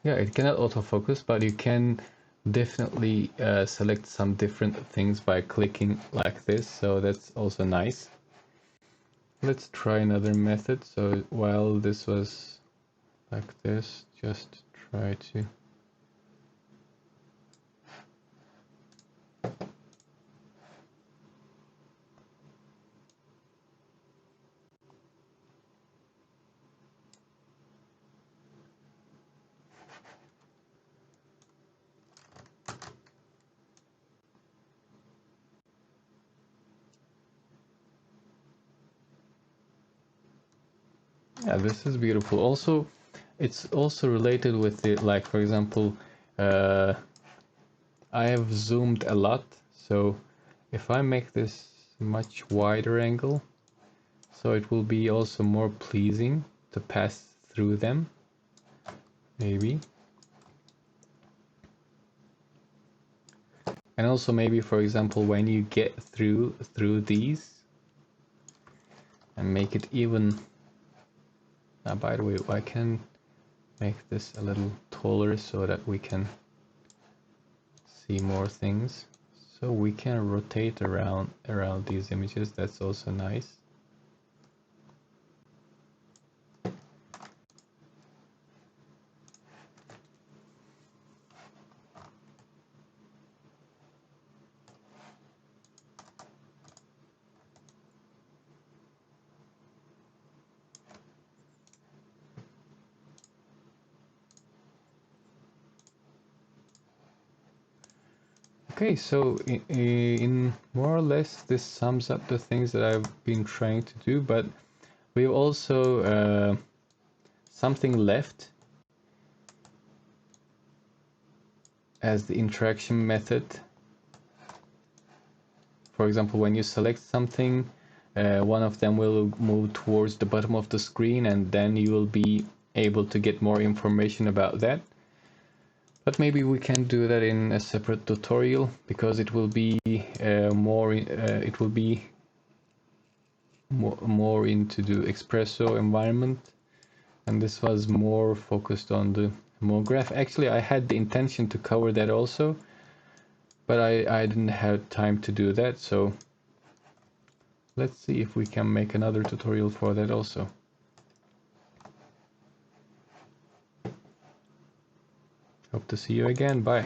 Yeah, it cannot autofocus, but you can definitely select some different things by clicking like this, so that's also nice. Let's try another method. So while this was like this, just try to yeah, this is beautiful. Also, it's also related with the, like, for example, I have zoomed a lot, so if I make this much wider angle, so it will be also more pleasing to pass through them, maybe. And also maybe, for example, when you get through these and make it even. Now, by the way, I can make this a little taller so that we can see more things. So we can rotate around these images. That's also nice. Okay, so in more or less this sums up the things that I've been trying to do, but we've also something left as the interaction method. For example, when you select something, one of them will move towards the bottom of the screen, and then you will be able to get more information about that. But maybe we can do that in a separate tutorial, because it will be more into the Espresso environment, and this was more focused on the mograph. Actually, I had the intention to cover that also, but I didn't have time to do that, so let's see if we can make another tutorial for that also. Hope to see you again. Bye.